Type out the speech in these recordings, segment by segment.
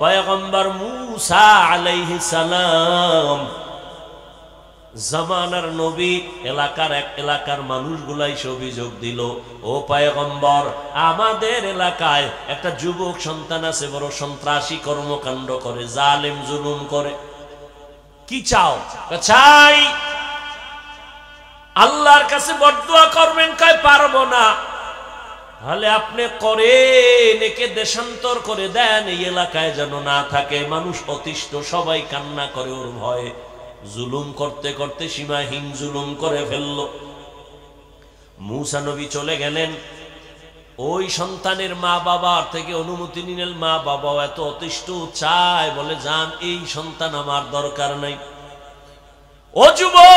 পয়গম্বর মূসা আলাইহিস সালাম জামানার নবী এলাকার মানুষগুলাই অভিযোগ দিল, ও পয়গম্বর, আমাদের এলাকায় একটা যুবক সন্তান আছে, বড় সন্ত্রাসী কর্মকাণ্ড করে, জালেম জুলুম করে। কি চাও? চাই আল্লাহর কাছে বদদুয়া করবেন। কয় পারবো না। তাহলে আপনি করেন, একে দেশান্তর করে দেন, এই এলাকায় যেন না থাকে। মানুষ অতিষ্ঠ, সবাই কান্না করে ওর ভয়ে। জুলুম করতে করতে সীমাহীন জুলুম করে ফেলল। মূসা নবী চলে গেলেন। ওই সন্তানের মা বাবার থেকে অনুমতি নিলেন। মা বাবাও এত অতিষ্ঠ, চায়, বলে যান, এই সন্তান আমার দরকার নাই। ও যুবক,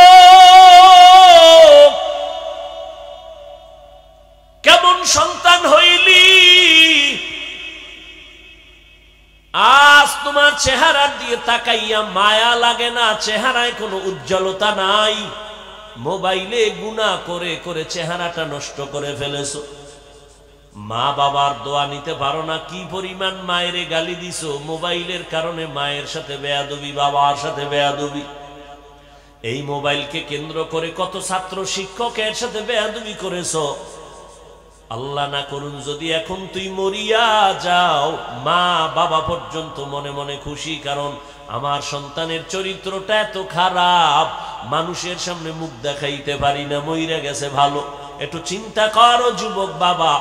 কেমন সন্তান হইলি? আজ তোমার চেহারা দিয়ে তাকাইয়া মায়া লাগে না, চেহারায় কোনো উজ্জ্বলতা নাই। মোবাইলে গুনাহ করে করে চেহারাটা নষ্ট করে ফেলেছো। মা বাবার দোয়া নিতে পারো না। কি পরিমাণ মায়ের গালি দিছো মোবাইলের কারণে। মায়ের সাথে বেয়াদবি, বাবার সাথে বেয়াদবি। এই মোবাইলকে কেন্দ্র করে কত ছাত্র শিক্ষকের সাথে বেয়াদবি করেছো। আল্লাহ না করুন যদি এখন তুই মরিয়া যাও, মা বাবা পর্যন্ত মনে মনে খুশি, কারণ আমার সন্তানের চরিত্রটা এত খারাপ, মানুষের সামনে মুখ দেখাইতে পারি না, মইরা গেছে ভালো। একটু চিন্তা করো যুবক বাবা,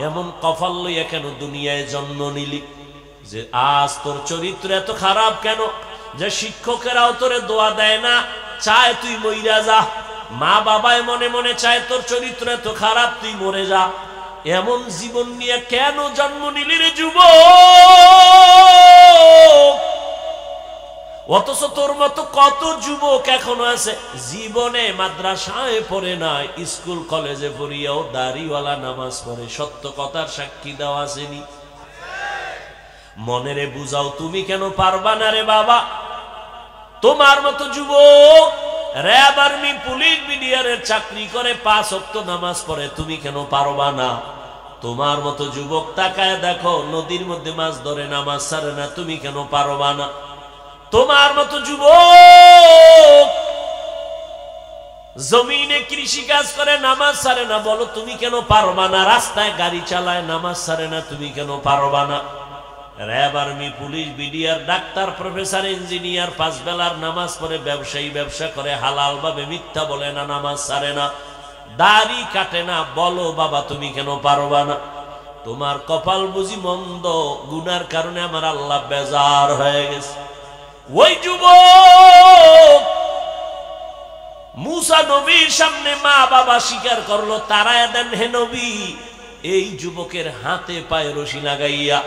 এমন কপাল লইয়া কেন দুনিয়ায় জন্ম নিলি যে আজ তোর চরিত্র এত খারাপ কেন? যে শিক্ষকেরাও তোরে দোয়া দেয় না, চায় তুই মইরা যা। মা বাবায় মনে মনে চায় তোর চরিত্র এত খারাপ, তুই মরে যা। এমন জীবন নিয়ে কেন জন্ম নিলি রে যুবক? অথচ তোর মতো কত যুবক এখনো আছে জীবনে মাদ্রাসায় পড়ে নাই, স্কুল কলেজে পড়িয়াও দাড়িওয়ালা নামাজ পড়ে। সত্য কথার সাক্ষী দেওয়া আসেনি? মনেরে বুঝাও, তুমি কেন পারবা না রে বাবা? তোমার মতো যুবক র‍্যাব, আর্মি, পুলিশ, বিডিআরের চাকরি করে, 5 ওয়াক্ত নামাজ পড়ে, তুমি কেন পারবা না? তোমার মতো যুবক তাকায় দেখো, নদীর মধ্যে মাছ ধরে, নামাজ ছাড়ে না, তুমি কেন পারবা না? তোমার মতো যুবক জমিনে কৃষি কাজ করে, নামাজ ছাড়ে না, বলো তুমি কেন পারবা না? রাস্তায় গাড়ি চালায়, নামাজ ছাড়ে না, তুমি কেন পারবা না? RAB, army, police, BDR, doctor, professor, engineer, 5 বেলার নামাজ পড়ে, ব্যবসায়ী, ব্যবসা করে, হালাল ভাবে, মিথ্যা বলে না, নামাজ ছাড়ে না, দাড়ি কাটে না, বলো বাবা তুমি কেন পারবা না? তোমার কপাল বুঝি মন্দ, গুনার কারণে আমার আল্লাহ বেজার হয়ে গেছে। ওই যুবক মূসা নবীর সামনে মা বাবা স্বীকার করলো, তারায় দেন হে নবী। এই যুবকের হাতে পায়ে রশি লাগাইয়া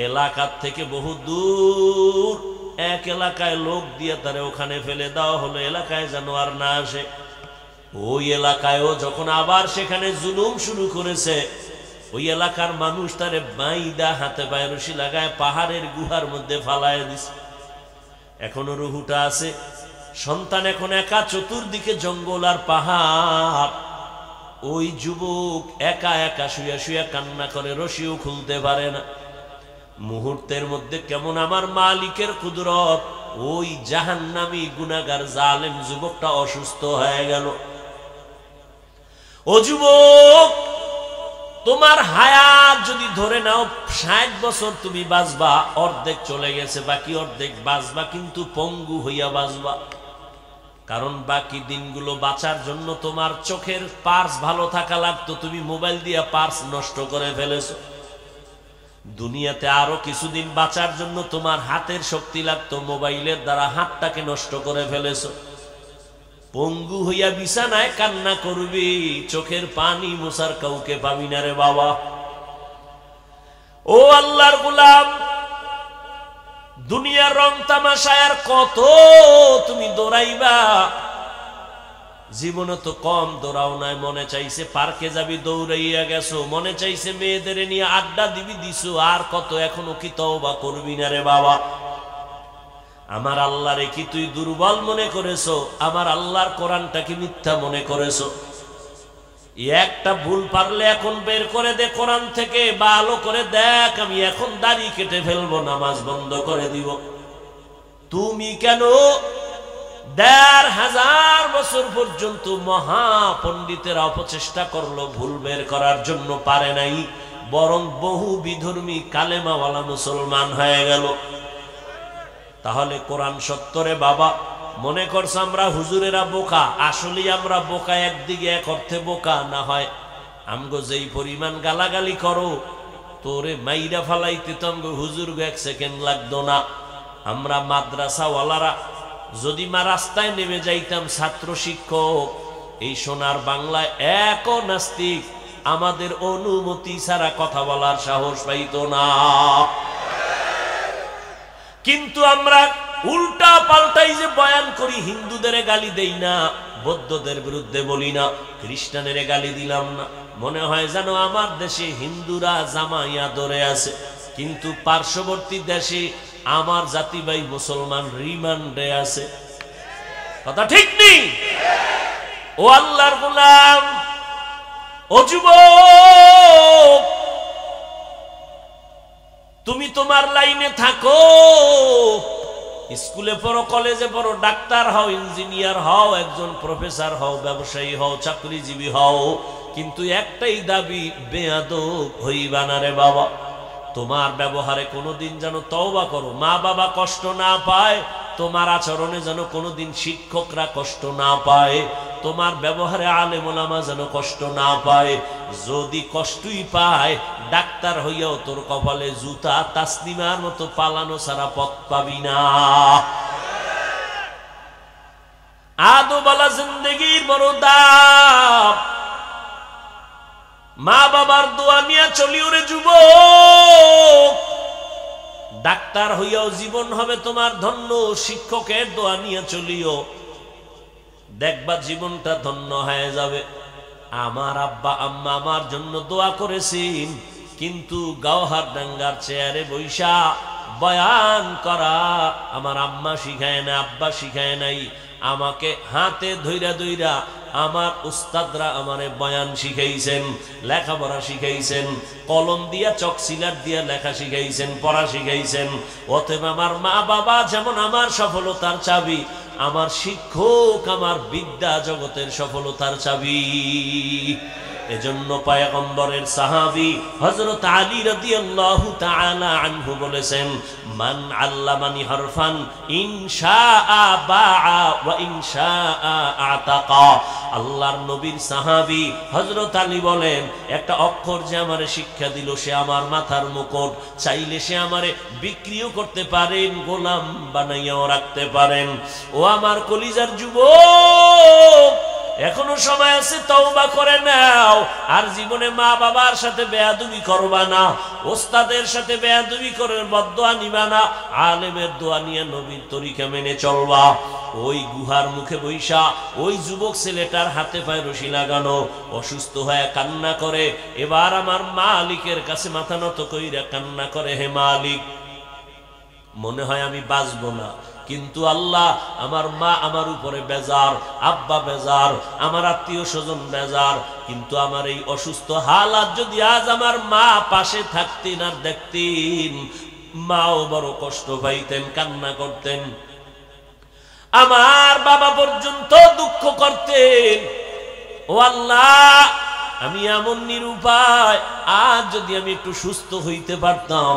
এলাকার থেকে বহু দূর এক এলাকায় লোক দিয়ে তারে ওখানে ফেলে দেওয়া হলো, এলাকায় যেন আর না আসে। ওই এলাকায়ও যখন আবার সেখানে জুলুম শুরু করেছে, ওই এলাকার মানুষ তারে বাইদা হাতে পায়ে রশি লাগায় পাহাড়ের গুহার মধ্যে ফালায় দিছে। এখনো রুহুটা আছে। সন্তান এখন একা, চতুর্দিকে জঙ্গল আর পাহাড়। ওই যুবক একা একা শুয়া শুয়া কান্না করে, রশিও খুলতে পারে না। মুহূর্তের মধ্যে কেমন আমার মালিকের কুদরত, ওই জাহান্নামী গুনাহগার জালেম যুবকটা অসুস্থ হয়ে গেল। ও যুবক, তোমার হায়াত যদি ধরে নাও 60 বছর তুমি বাঁচবা, অর্ধেক চলে গেছে, বাকি অর্ধেক বাঁচবা, কিন্তু পঙ্গু হইয়া বাঁচবা। কারণ বাকি দিনগুলো বাঁচার জন্য তোমার চোখের পার্স ভালো থাকা লাগতো, তুমি মোবাইল দিয়া পার্স নষ্ট করে ফেলেছো। দুনিয়াতে আরো কিছুদিন বাঁচার জন্য তোমার হাতের শক্তি লাগতো, মোবাইলের দ্বারা হাতটাকে নষ্ট করে ফেলেছো। পঙ্গু হইয়া বিছানায় কান্না করবি, চোখের পানি মোছার কাউকে পাবি না রে বাবা। ও আল্লাহর গোলাম, দুনিয়ার রং তামাশায় আর কত তুমি দৌড়াইবা? জীবনে তো কম দৌড়াও নাই। মনে চাইছে পার্কে যাবি, দৌড়াইয়া গেছো। মনে চাইছে মেয়েদের নিয়ে আড্ডা দিবি, দিছো। আর কত? এখনো কি তওবা করবি না রে বাবা? আমার আল্লাহরে কি তুই দুর্বল মনে করেছো? আমার আল্লাহর কোরআনটা কি মিথ্যা মনে করেছো? একটা ভুল পারলে এখন বের করে দে কোরআন থেকে, ভালো করে দেখ, আমি এখন দাড়ি কেটে ফেলবো, নামাজ বন্ধ করে দিব। তুমি কেন ১৫০০ বছর পর্যন্ত মহা পণ্ডিতেরা অপচেষ্টা করলো ভুল বের করার জন্য, পারে নাই, বরং বহু বিধর্মী কালেমাওয়ালা মুসলমান হয়ে গেল। তাহলে কোরআন সত্তরে বাবা মনে করছে আমরা হুজুরেরা বোকা, আসলে আমরা বোকা, একদিকে এক অর্থে বোকা না হয় আমগো যেই পরিমাণ গালাগালি করো, তোরে মাইরা ফালাইতে তো আমগো হুজুর 1 সেকেন্ড লাগতো না। আমরা মাদ্রাসাওয়ালারা যদি রাস্তায় নেমে যাইতাম, ছাত্র শিক্ষক, এই সোনার বাংলায় এক নাস্তিক আমাদের অনুমতি ছাড়া কথা বলার সাহস পাইতো না। কিন্তু আমরা উল্টা পাল্টাই যে বয়ান করি, হিন্দুদের গালি দেই না, বৌদ্ধদের বিরুদ্ধে বলি না, খ্রিস্টানের গালি দিলাম না, মনে হয় যেন আমার দেশে হিন্দুরা জামাইয়া ধরে আছে, কিন্তু পার্শ্ববর্তী দেশে আমার জাতি ভাই মুসলমান রিমান্ডে আছে। কথা ঠিক নেই? ও আল্লাহর গোলাম, ও যুবক, তুমি তোমার লাইনে থাকো, স্কুলে পড়ো, কলেজে পড়ো, ডাক্তার হও, ইঞ্জিনিয়ার হও, একজন প্রফেসর হও, ব্যবসায়ী হও, চাকরিজীবী হও, কিন্তু একটাই দাবি, বেয়াদব হইবা না রে বাবা। তোমার ব্যবহারে কোনোদিন যেন তওবা করো, মা বাবা কষ্ট না পায়, তোমার আচরণে যেন কোনোদিন শিক্ষকরা কষ্ট না পায়, তোমার ব্যবহারে আলেম ওলামা যেন কষ্ট না পায়। যদি কষ্টই পায়, ডাক্তার হইয়াও তোর কপালে জুতা, তাসলিমার মতো পালানো ছাড়া পথ পাবি না। আদোবালা জিন্দেগির বড় দাম, মা বাবার দোয়া নিয়ে চলিও রে যুবক। ডাক্তার হইয়াও জীবন হবে তোমার ধন্য, শিক্ষকের দোয়া নিয়ে চলিও, দেখবা জীবনটা ধন্য হয়ে যাবে। আমার আব্বা আম্মা আমার জন্য দোয়া করেছেন, কিন্তু গাওহার ডাঙ্গার চেয়ারে বৈশা বয়ান করা আমার আম্মা শিখায় না, আব্বা শিখায় নাই। আমাকে হাতে ধইরা ধইরা আমার উস্তাদরা আমারে বয়ান শিখাইছেন, লেখাপড়া শিখাইছেন, কলম দিয়া চক সিলার দিয়া লেখা শিখাইছেন, পড়া শিখাইছেন। অতএব আমার মা বাবা যেমন আমার সফলতার চাবি, আমার শিক্ষক আমার বিদ্যা জগতের সফলতার চাবি। এজন্য পয়গম্বরের সাহাবী হযরত আলী রাদিয়াল্লাহু তাআলা আনহু বলেছেন, মান আল্লামানি হারফান ইনশাআ বাআ ওয়া ইনশাআ আতাকা। আল্লাহর নবীর সাহাবী হযরত আলী বলেন, একটা অক্ষর যে আমারে শিক্ষা দিল, সে আমার মাথার মুকুট, চাইলে সে আমারে বিক্রিও করতে পারেন, গোলাম বানাইয়াও রাখতে পারেন। ও আমার কলিজার যুবক, এখনো সময় আছে, তওবা করে নাও। আর জীবনে মা বাবার সাথে বেয়াদবি করবা না, ওস্তাদের সাথে বেয়াদবি করে বদদোয়া নিবা না, আলেমের দোয়া নিয়ে নবীর তরিকা মেনে চলবা। ওই গুহার মুখে বৈশা ওই যুবক ছেলেটার হাতে পায়ে রশি লাগানো, অসুস্থ হয়ে কান্না করে, এবার আমার মালিকের কাছে মাথা নত কইরা কান্না করে, হে মালিক, মনে হয় আমি বাঁচবো না, কিন্তু আল্লাহ আমার মা আমার উপরে বেজার, আব্বা বেজার, আমার আত্মীয় স্বজন বেজার, কিন্তু আমার এই অসুস্থ হালাত যদি আজ আমার মা পাশে থাকতেন আর দেখতেন, মাও বড় কষ্ট পাইতেন, কান্না করতেন, আমার বাবা পর্যন্ত দুঃখ করতেন। ও আল্লাহ, আমি এমন নিরুপায়, আজ যদি আমি একটু সুস্থ হইতে পারতাম,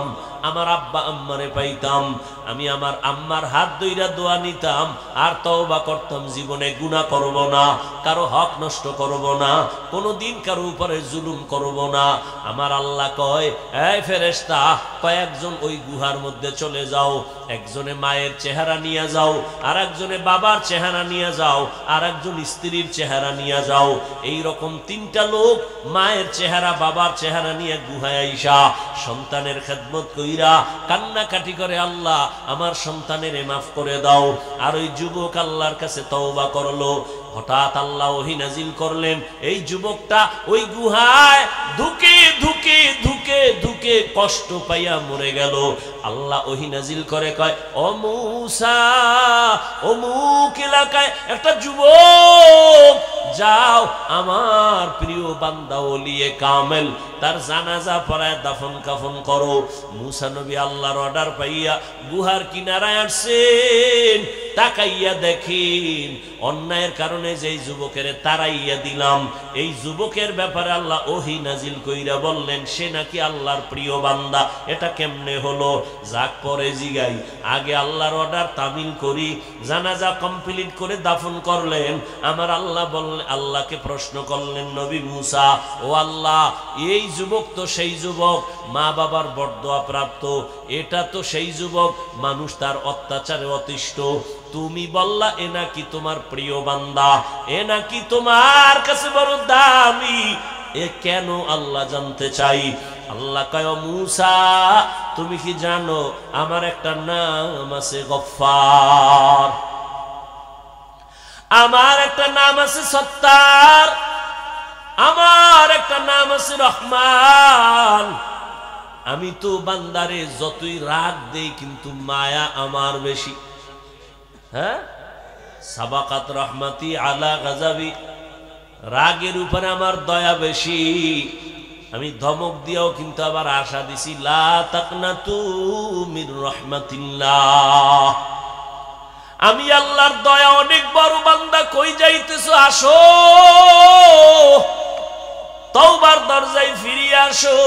আমার আব্বা আম্মারে পাইতাম, আমি আমার আম্মার হাত ধইরা দোয়া নিতাম, আর তওবা করতাম, জীবনে গুনাহ করব না, কারো হক নষ্ট করব না, কোনোদিন কারো উপরে জুলুম করব না। আমার আল্লাহ কয়, এই ফেরেশতা, কয়েকজন ওই গুহার মধ্যে চলে যাও, একজনে মায়ের চেহারা নিয়ে যাও, আর একজনে বাবার চেহারা নিয়ে যাও, আর একজন স্ত্রীর চেহারা নিয়ে যাও। এই রকম 3টা লোক মায়ের চেহারা বাবার চেহারা নিয়ে গুহায় আইসা সন্তানের খেদমত কইরা কান্নাকাটি করে, আল্লাহ আমার সন্তানের মাফ করে দাও। আর ওই যুবক আল্লাহর কাছে তওবা করলো। হঠাৎ আল্লাহ ওহী নাজিল করলেন, এই যুবকটা ওই গুহায় ধুকে ধুকে ধুকে ধুকে কষ্ট পাইয়া মরে গেল। আল্লাহ ওহী নাজিল করে কয়, ও মূসা, অমুক এলাকায় একটা যুবক, যাও আমার প্রিয় বান্দা ওলিয়ে কামেল তার জানাজা পড়ায় দাফন কাফন করো। মূসা নবী আল্লাহর অর্ডার পাইয়া গুহার কিনারায় আসছেন, তাকাইয়া দেখেন অন্যায়ের কারণে যেই যুবকের তারাইয়া দিলাম, এই যুবকের ব্যাপারে আল্লাহ ওহী নাজিল কইরা বললেন সে নাকি আল্লাহর প্রিয় বান্দা। এটা কেমনে হলো? যাক পরে জিগাই, আগে আল্লাহর অর্ডার তামিল করি, জানাজা কমপ্লিট করে দাফন করলেন। আমার আল্লাহ বললেন, আল্লাহকে প্রশ্ন করলেন নবী মূসা, ও আল্লাহ, এই যুবক তো সেই যুবক মা বাবার বরদোয়া প্রাপ্ত, এটা তো সেই যুবক মানুষ তার অত্যাচারে অতিষ্ঠ, তুমি বললা এ নাকি তোমার প্রিয় বান্দা, এ নাকি তোমার কাছে বড় দামি, এ কেন আল্লাহ জানতে চাই। আল্লাহ কয়, মূসা তুমি কি জানো আমার একটা নাম আছে গফফার, আমার একটা নাম আছে সত্তার, আমার একটা নাম আছে রহমান। আমি তো বান্দারে যতই রাগ দেই কিন্তু মায়া আমার বেশি। হ্যাঁ, সাবাকাত রহমাতি আলা গাজাবি, রাগের উপরে আমার দয়া বেশি। আমি ধমক দিয়াও কিন্তু আবার আশা দিছি, লা তাকনাতু মির রহমাতিল্লাহ, আমি আল্লাহর দয়া অনেক বড়, বান্দা কই যাইতেছো, আসো তওবার দরজায় ফিরিয়ে আসো।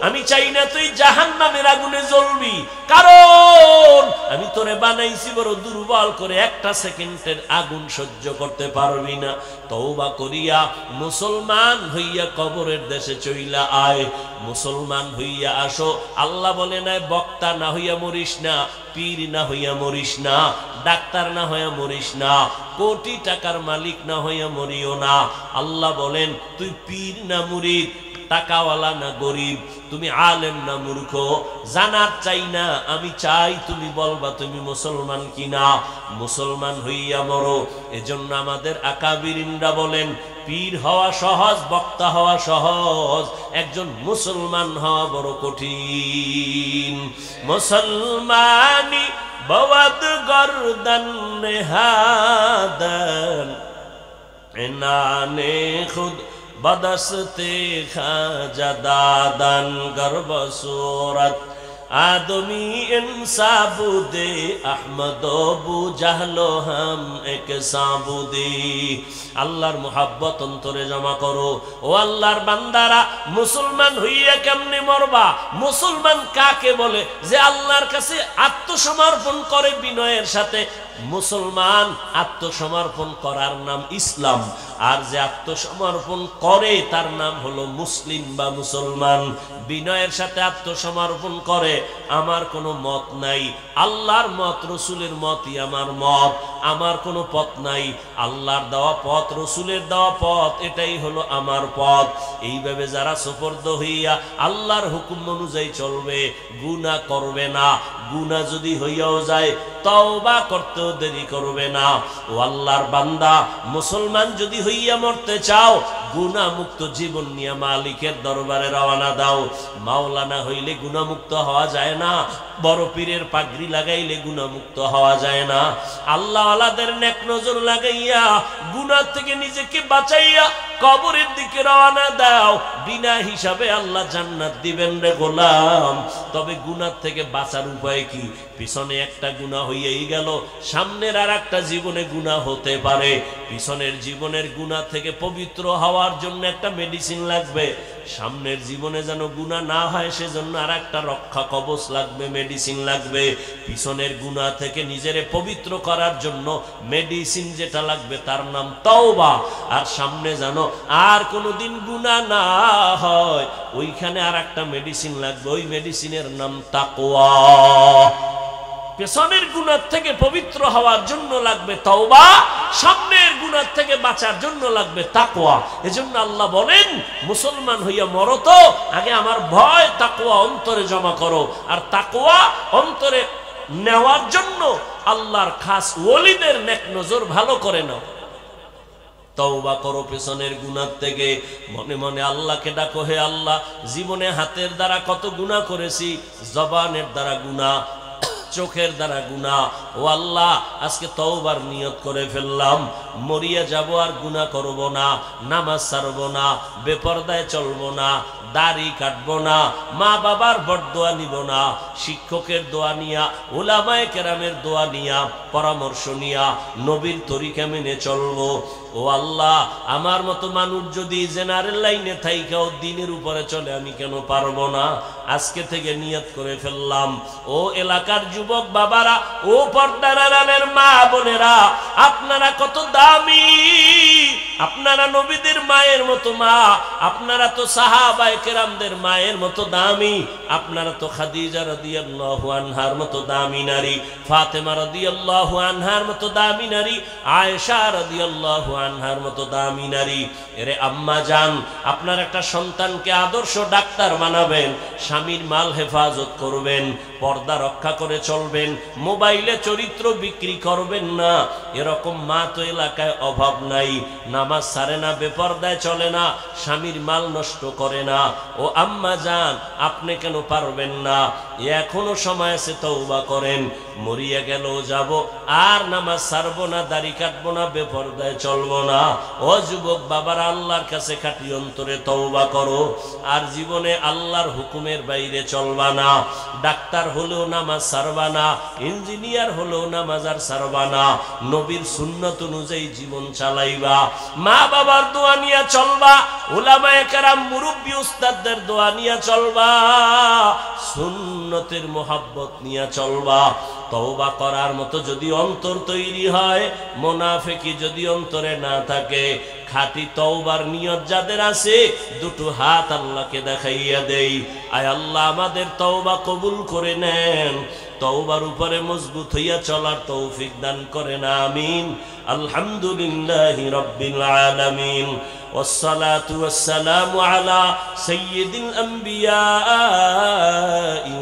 আমি চাই না তুই জাহান্নামের আগুনে জ্বলবি, কারণ আমি তোরে বানাইছি বড় দুর্বল করে, একটা সেকেন্ডের আগুন সহ্য করতে পারবি না। তওবা করিয়া মুসলমান হইয়া কবরের দেশে চইলা আয়, মুসলমান হইয়া আসো। আল্লাহ বলে নাই বক্তা না হইয়া মরিস না, পীর না হইয়া মরিস না, ডাক্তার না হইয়া মরিস না, কোটি টাকার মালিক না হইয়া মরিও না। আল্লাহ বলেন তুই পীর না মুরিদ, টাকাওয়ালা না গরিব, তুমি আলেম না মূর্খ, জানার চাই না, আমি চাই তুমি বলবা তুমি মুসলমান কিনা। মুসলমান হইয়া মরো। এজন্য আমাদের আকাবিরিনরা বলেন পীর হওয়া সহজ, বক্তা হওয়া সহজ, একজন মুসলমান হওয়া বড় কঠিন। মুসলমানি বওয়াদ গর্দান নেহাদান এনানে খুদ बदस्ते खाजा दादन गर्भ सूरत आदमी इंसाबुदे अहमदो बु जहलो हम एक साबुदी। আল্লাহর মুহাব্বত অন্তরে জমা করো। ও আল্লাহর বান্দারা, মুসলমান হইয়া কেমনে মরবা? মুসলমান কাকে বলে? যে আল্লাহর কাছে আত্মসমর্পণ করে বিনয়ের সাথে। মুসলমান আত্মসমর্পণ করার নাম ইসলাম, আর যে আত্মসমর্পণ করে তার নাম হলো মুসলিম বা মুসলমান। বিনয়ের সাথে আত্মসমর্পণ করে, আমার কোনো মত নাই, আল্লাহর মত রসুলের মতই আমার মত, আমার কোনো পথ নাই, আল্লাহর দেওয়া পথ রসুলের দেওয়া পথ এটাই হলো আমার পথ। এইভাবে যারা সুপর্দ হইয়া আল্লাহর হুকুম অনুযায়ী চলবে, গুনাহ করবে না, গুনাহ যদি হইয়াও যায় তওবা করতেও দেরি করবে না। ও আল্লাহর বান্দা, মুসলমান যদি হইয়া মরতে চাও, গুনাহ মুক্ত জীবন নিয়ে মালিকের দরবারে রওনা দাও। মাওলানা হইলে গুনাহ মুক্ত হওয়া যায় না, বড় পীরের পাগড়ি লাগাইলে গুনাহ মুক্ত হওয়া যায় না। আল্লাহ ওয়ালাদের নেক নজর লাগাইয়া গুনাহ থেকে নিজেকে বাঁচাইয়া কবরের দিকে রওনা দাও। বিনা হিসাবে আল্লাহ জান্নাত দিবেন রে গোলাম। তবে গুনাহ থেকে বাঁচার উপায় কি? পিছনে একটা গুনাহ হইয়াই গেল, সামনের আর একটা জীবনে গুনাহ হতে পারে। পিছনের জীবনের গুনাহ থেকে পবিত্র হওয়ার জন্য একটা মেডিসিন লাগবে, সামনের জীবনে যেন গুনাহ না হয় সেজন্য আর একটা রক্ষা কবচ লাগবে, মেডিসিন লাগবে। পিছনের গুনাহ থেকে নিজেরে পবিত্র করার জন্য মেডিসিন যেটা লাগবে তার নাম তওবা। আর সামনে যেন আর কোনোদিন গুনাহ না হয়, ওইখানে আর একটা মেডিসিন লাগবে, ওই মেডিসিনের নাম তাকওয়া। পেছনের গুনাহ থেকে পবিত্র হওয়ার জন্য লাগবে তওবা, সামনের গুনাহ থেকে বাঁচার জন্য লাগবে তাকওয়া। এজন্য আল্লাহ বলেন মুসলমান হইয়া মরো তো আগে আমার ভয় তাকওয়া অন্তরে জমা করো। আর তাকওয়া অন্তরে নেওয়ার জন্য আল্লাহর খাস ওলিদের নেক নজর ভালো করে নাও। তওবা করো পেছনের গুনাহ থেকে। মনে মনে আল্লাহকে ডাকো, হে আল্লাহ, জীবনে হাতের দ্বারা কত গুনাহ করেছি, জবানের দ্বারা গুনাহ, চোখের দ্বারা গুনাহ। ও আল্লাহ, আজকে তওবার নিয়ত করে ফেললাম, মরিয়া যাব আর গুনাহ করব না, নামাজ ছাড়ব না, বেপরদায় চলব না, দাড়ি কাটবো না, মা বাবার বরদোয়া নিব না, শিক্ষকের দোয়া নিয়া, উলামায়ে কেরামের দোয়া নিয়া, পরামর্শ নিয়া নবীর তরিকা মেনে চলবো। ও আল্লাহ, আমার মতো মানুষ যদি জেনারেল লাইনে থাইকাও দ্বীনের উপরে চলে, আমি কেন পারবো না? আজকে থেকে নিয়ত করে ফেললাম। ও এলাকার যুবক বাবারা, ও পর্দার আড়ালের মা বোনেরা, আপনারা কত দামি, আপনারা নবীদের মায়ের মতো মা, আপনারা তো সাহাবায়ে কেরামদের মায়ের মতো দামি, আপনারা তো খাদিজা রাদিয়াল্লাহু আনহার মতো দামি নারী, ফাতেমা রাদিয়াল্লাহু আনহার মতো দামি নারী, আয়েশা রাদিয়াল্লাহু আনহার মতো দামি নারী। এরে আম্মা জান, আপনার একটা সন্তানকে আদর্শ ডাক্তার বানাবেন, স্বামীর মাল হেফাজত করবেন, পর্দা রক্ষা করে চলবেন, মোবাইলে চরিত্র বিক্রি করবেন না। এরকম মা তো এলাকায় অভাব নাই, নামাজ ছাড়ে না, বেপরদায় চলে না, স্বামীর মাল নষ্ট করে না। ও আম্মা জান, আপনি কেন পারবেন না? এখনো সময় আছে, তওবা করেন। মরিয়া গেল যাব, আর নামাজ ছাড়বো না, দাড়ি কাটবো না, বেপরদায় চলবো না। ও যুবক বাবারা, আল্লাহর কাছে খাঁটি অন্তরে তওবা করো, আর জীবনে আল্লাহর হুকুমের বাইরে চলবা না। ডাক্তার হলেও নামাজ ছাড়বা না, ইঞ্জিনিয়ার হলেও নামাজ আর ছাড়বা না, নবীর সুন্নত অনুযায়ী জীবন চালাইবা, মা বাবার দোয়া নিয়ে চলবা, উলামায়ে কেরাম মুরব্বি উস্তাদদের দোয়া নিয়ে চলবা, সুন্নতের মোহাব্বত নিয়ে চলবা। তওবা করার মতো যদি অন্তর তৈরি হয়, মুনাফিকি যদি অন্তরে না থাকে, খাঁটি তওবার নিয়ত যাদের আছে, দুটো হাত আল্লাহকে দেখাইয়া দেই, আয় আল্লাহ আমাদের তওবা কবুল করে নেন, তওবার উপরে মজবুত হইয়া চলার তৌফিক দান করেন, আমিন। আলহামদুলিল্লাহি রাব্বিল আলামিন, والصلاة والسلام على سيد الأنبياء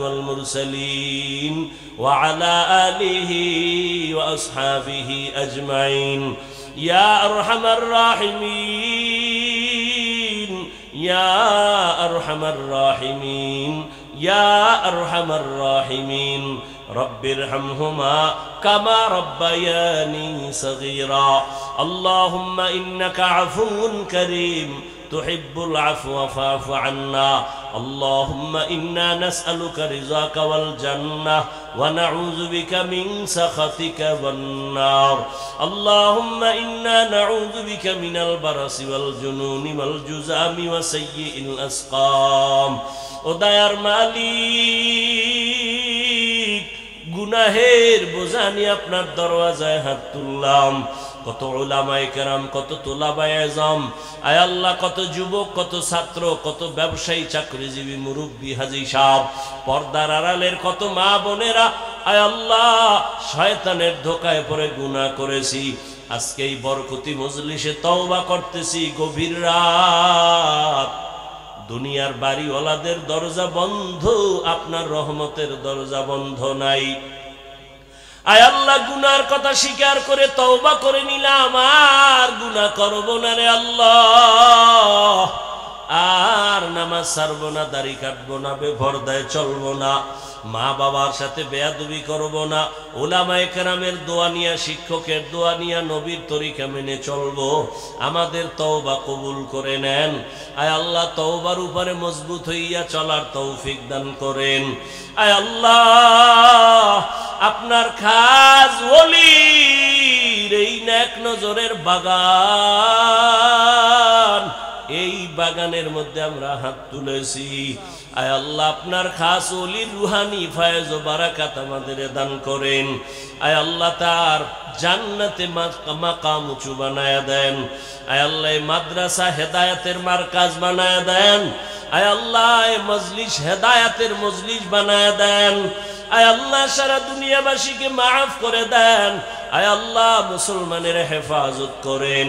والمرسلين وعلى آله وأصحابه أجمعين. يا أرحم الراحمين، يا أرحم الراحمين، يا أرحم الراحمين، رب ارحمهما كما ربياني صغيرا. اللهم إنك عفو كريم تحب العفو فاعف عنا. اللهم إنا نسألك رضاك والجنة ونعوذ بك من سخطك والنار. اللهم إنا نعوذ بك من البرص والجنون والجذام وسيء الأسقام. ওদায়ার মালিক, গুনাহের বোঝা নিয়ে আপনার দরওয়াজায় হাত তুললাম। কত উলামায়ে কেরাম, কত তুলাবায়ে আযম, আয় আল্লাহ, কত যুবক, কত ছাত্র, কত ব্যবসায়ী, চাকরিজীবী, মুরব্বী, হাজী সাহেব, পর্দার আড়ালের কত মা বোনেরা, আয় আল্লাহ, শয়তানের ধোকায় পড়ে গুনাহ করেছি। আজকে এই বরকতি মজলিসে তওবা করতেছি, গভীর রাত, দুনিয়ার বাড়িওয়ালাদের দরজা বন্ধ, আপনার রহমতের দরজা বন্ধ নাই। আয় আল্লাহ, গুনার কথা স্বীকার করে তওবা করে নিলাম, আর গুনাহ করব না রে আল্লাহ, আর নামাজ ছাড়বো না, দাড়ি কাটবো না, বেপরদায় চলবো না, মা বাবার সাথে বেয়াদবি করব না, উলামায়ে কেরামের দোয়া নিয়া, শিক্ষকের দোয়া নিয়া, নবীর তরিকা মেনে চলবো। আমাদের তওবা কবুল করে নেন। আয় আল্লাহ, তওবার উপরে মজবুত হইয়া চলার তৌফিক দান করেন। আয় আল্লাহ, আপনার খাস ওলির এই নেক নজরের বাগান, এই বাগানের মধ্যে আমরা হাত তুলেছি। আয় আল্লাহ, আপনার খাস ওলির রুহানি ফায়েজ ও বারাকাত আমাদের দান করেন। আয় আল্লাহ, তার জান্নাতে মাকাম উঁচু বানায়া দেন। আয় আল্লাহ, মাদ্রাসা হেদায়েতের মারকাজ বানায়া দেন। আয় আল্লাহ, মজলিস হেদায়েতের মজলিস বানায়া দেন। আয় আল্লাহ, সারা দুনিয়াবাসীকে মাফ করে দেন। আয় আল্লাহ, মুসলমানের হেফাজত করেন,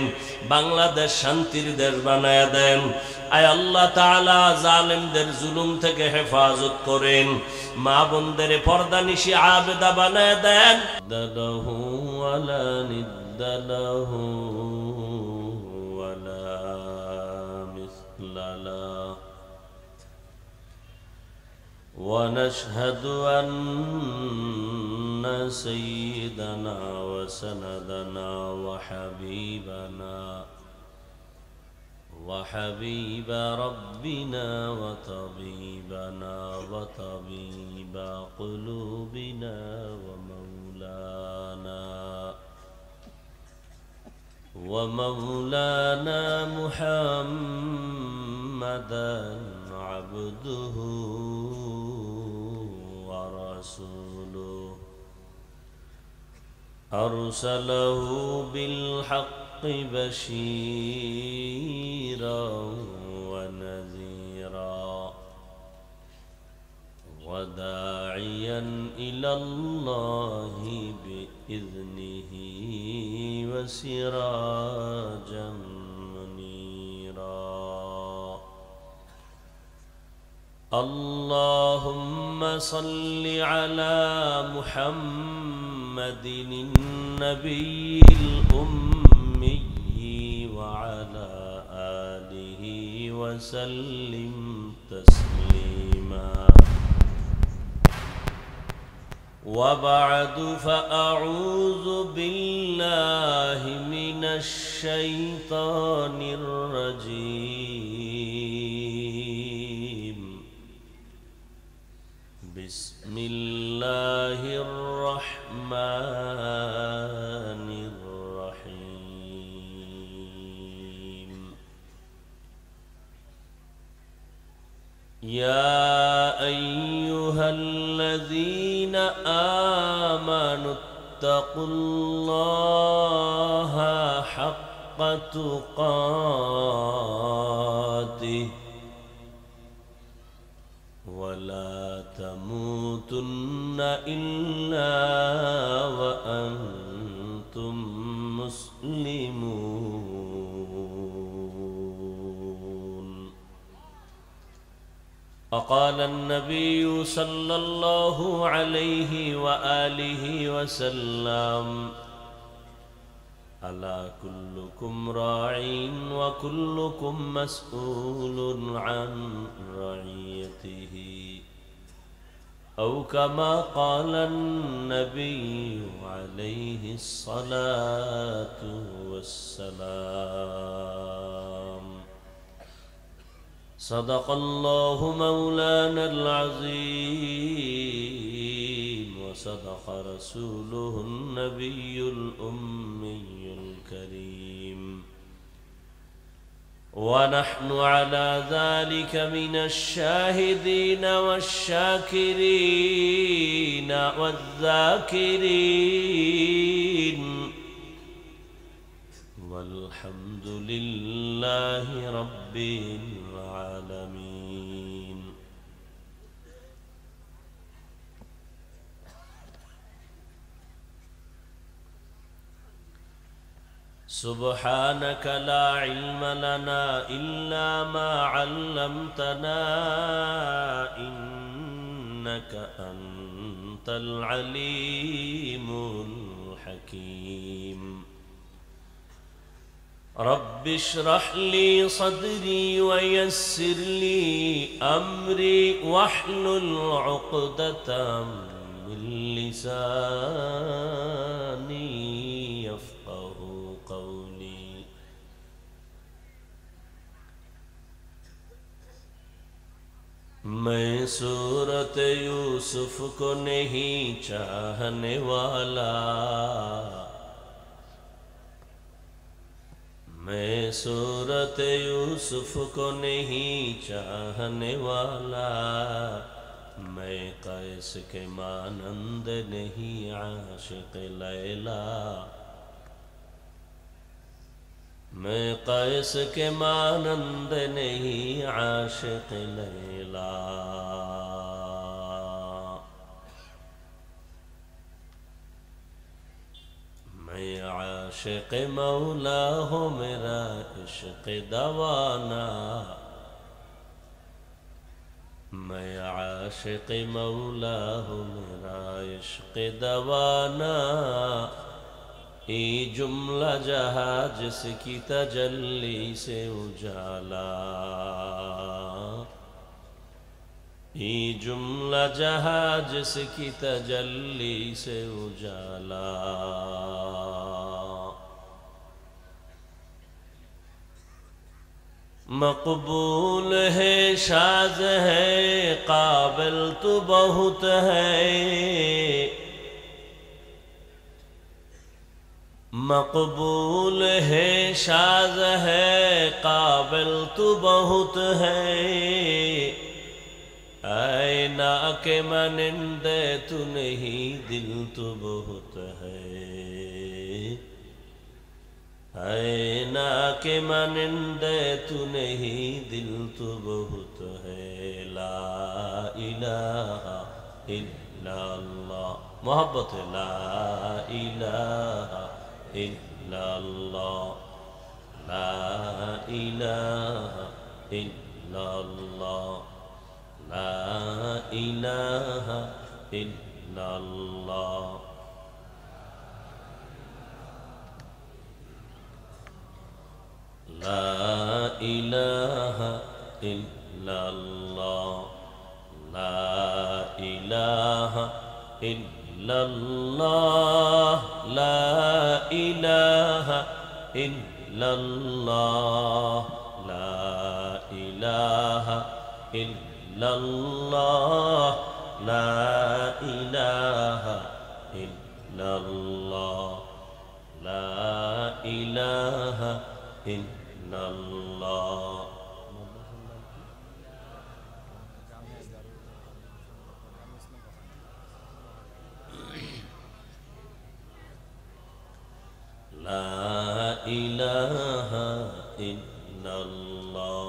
বাংলাদেশ শান্তির দেশ বানায়া দেন। আয় আল্লাহ তাআলা, জালেমদের জুলুম থেকে হেফাজত করেন, মা বোনদের পর্দানিশি আবেদা বানায়া দেন। দালাহু ওয়ালা নিদ্দালাহু ونشهد أن سيدنا وسندنا وحبيب ربنا وطبيبنا وطبيب قلوبنا ومولانا محمدا عبده ورسوله أرسله بالحق بشيرا ونذيرا وداعيا إلى الله بإذنه وسراجا منيرا اللهم صل على محمد النبي الأمي وعلى آله وسلم تسليما وبعد فأعوذ بالله من الشيطان الرجيم بسم الله الرحمن الرحيم يا أيها الذين آمنوا اتقوا الله حق تقاته ولا تموتن إلا وأنتم مسلمون وقال النبي صلى الله عليه وآله وسلم ألا كلكم راع وكلكم مسؤول عن رعيته أو كما قال النبي عليه الصلاة والسلام صدق الله مولانا العظيم وصدق رسوله النبي الأمي الكريم ونحن على ذلك من الشاهدين والشاكرين والذاكرين والحمد لله رب العالمين. سبحانك لا علم لنا إلا ما علمتنا إنك أنت العليم الحكيم. رب اشرح لي صدري ويسر لي أمري واحلل عقدة من لساني يفقه قولي. मैं सूरत यूसुफ को नहीं चाहने वाला, मैं सूरत यूसुफ को नहीं चाहने वाला, मैं कैस के मानंद नहीं आशिक लैला, मैं कैस के मानंद नहीं आशिक लैला। मैं आशिक मौला हूँ मेरा इश्क दवाना, मैं आशिक मौला हूँ मेरा इश्क दवाना। ये जुमला जहाँ जिसकी तजल्ली से उजाला, ये जुमला जहां जिसकी तजल्ली से उजाला, मकबूल है शाज है काबिल तो बहुत है, मकबूल है शाज है काबिल तो बहुत है, ऐ ना के मानिंदे तू नहीं दिल तो बहुत है, ऐ ना के मानिंदे तू नहीं दिल तो बहुत है। ला इलाहा इल्लल्लाह, मोहब्बत है ला इलाहा इल्लल्लाह, ला इलाहा इल्लल्लाह, ला इलाहा इल्लल्लाह, ला इलाहा इल्लल्लाह, ला इलाहा इल्लल्लाह, ला इलाहा इल्लल्लाह, ला इलाहा इल्लल्लाह, ला इलाहा इल्लल्लाह, ला इलाहा इल्लल्लाह। ला इलाहा इल्लल्लाह,